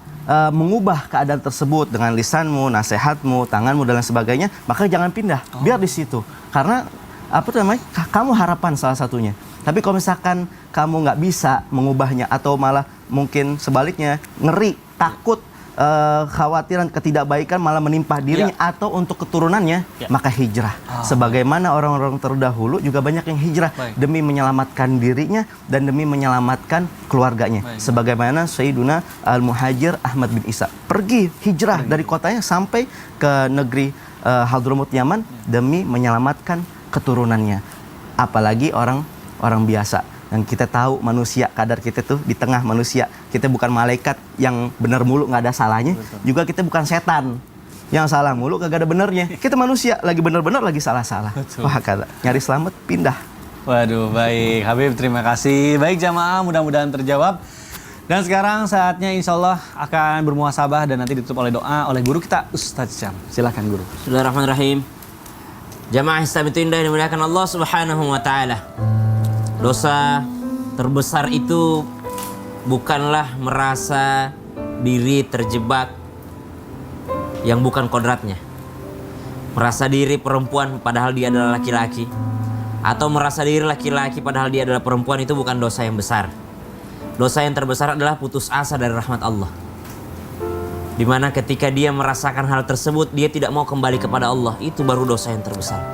mengubah keadaan tersebut dengan lisanmu, nasihatmu, tanganmu dan lain sebagainya, maka jangan pindah, biar di situ. Karena apa namanya? Kamu harapan salah satunya. Tapi kalau misalkan kamu nggak bisa mengubahnya atau malah mungkin sebaliknya ngeri, takut, khawatiran ketidakbaikan malah menimpa dirinya atau untuk keturunannya, maka hijrah. Sebagaimana orang-orang terdahulu juga banyak yang hijrah demi menyelamatkan dirinya dan demi menyelamatkan keluarganya. Sebagaimana Sayyiduna Al-Muhajir Ahmad bin Isa pergi hijrah dari kotanya sampai ke negeri Hadramut Yaman demi menyelamatkan keturunannya. Apalagi orang biasa. Dan kita tahu manusia, kadar kita tuh di tengah manusia. Kita bukan malaikat yang benar mulu nggak ada salahnya. Juga kita bukan setan yang salah mulu kagak ada benernya. Kita manusia, lagi benar-benar lagi salah-salah. Wah, kata nyari selamat pindah. Waduh, baik Habib, terima kasih. Baik jamaah, mudah-mudahan terjawab. Dan sekarang saatnya insya Allah akan bermuhasabah dan nanti ditutup oleh doa oleh guru kita Ustadz Syam. Silakan guru. Bismillahirrahmanirrahim. Jamaah Islam itu indah yang dimuliakan Allah Subhanahu wa taala. Dosa terbesar itu bukanlah merasa diri terjebak yang bukan kodratnya. Merasa diri perempuan padahal dia adalah laki-laki. Atau merasa diri laki-laki padahal dia adalah perempuan, itu bukan dosa yang besar. Dosa yang terbesar adalah putus asa dari rahmat Allah. Dimana ketika dia merasakan hal tersebut, dia tidak mau kembali kepada Allah. Itu baru dosa yang terbesar.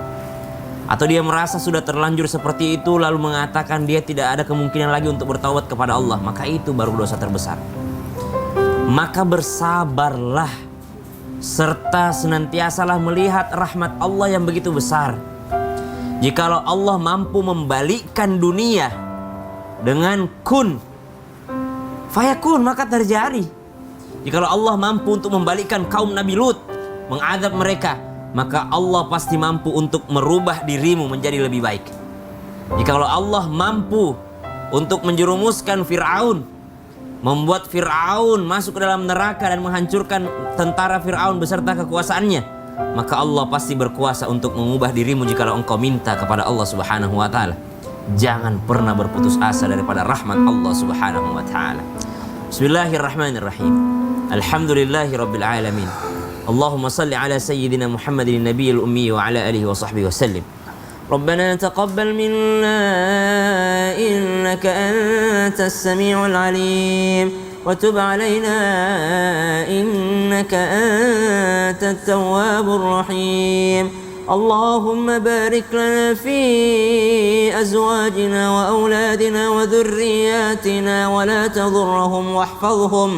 Atau dia merasa sudah terlanjur seperti itu lalu mengatakan dia tidak ada kemungkinan lagi untuk bertaubat kepada Allah, maka itu baru dosa terbesar. Maka bersabarlah serta senantiasalah melihat rahmat Allah yang begitu besar. Jikalau Allah mampu membalikkan dunia dengan kun fayakun, maka terjadi. Jikalau Allah mampu untuk membalikkan kaum Nabi Lut, mengadab mereka, maka Allah pasti mampu untuk merubah dirimu menjadi lebih baik. Jikalau Allah mampu untuk menjerumuskan Fir'aun, membuat Fir'aun masuk ke dalam neraka dan menghancurkan tentara Fir'aun beserta kekuasaannya, maka Allah pasti berkuasa untuk mengubah dirimu jikalau engkau minta kepada Allah Subhanahu wa taala. Jangan pernah berputus asa daripada rahmat Allah Subhanahu wa taala. Bismillahirrahmanirrahim. Alhamdulillahirabbil alamin. Allahumma salli ala sayyidina Muhammadin nabiyil ummi wa ala alihi wa sahbihi wasallim. ربنا تقبل منا إنك أنت السميع العليم وتب علينا إنك أنت التواب الرحيم اللهم بارك لنا في أزواجنا وأولادنا وذرياتنا ولا تضرهم واحفظهم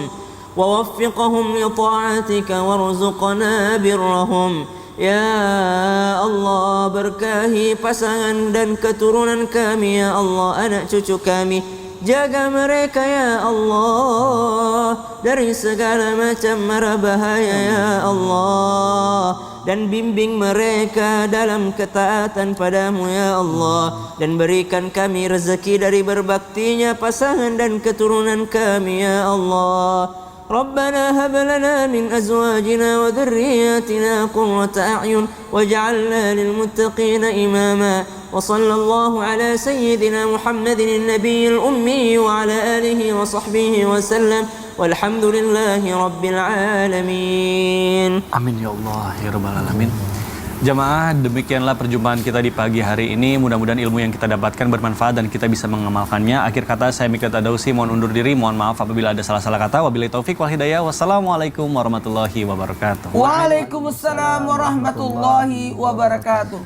ووفقهم لطاعتك وارزقنا برهم. Ya Allah, berkahi pasangan dan keturunan kami ya Allah, anak cucu kami. Jaga mereka ya Allah dari segala macam mara bahaya ya Allah. Dan bimbing mereka dalam ketaatan padamu ya Allah. Dan berikan kami rezeki dari berbaktinya pasangan dan keturunan kami ya Allah. ربنا هب لنا من أزواجنا وذرياتنا قرة أعين واجعلنا للمتقين إماما وصلى الله على سيدنا محمد النبي الأمي وعلى آله وصحبه وسلم والحمد لله رب العالمين. Amin ya Allah ya rabbal alamin. Jamaah, demikianlah perjumpaan kita di pagi hari ini. Mudah-mudahan ilmu yang kita dapatkan bermanfaat dan kita bisa mengamalkannya. Akhir kata, saya Mikdad Ad-Dausi mohon undur diri. Mohon maaf apabila ada salah-salah kata. Wabillahi taufik wal hidayah. Wassalamualaikum warahmatullahi wabarakatuh. Waalaikumsalam warahmatullahi wabarakatuh.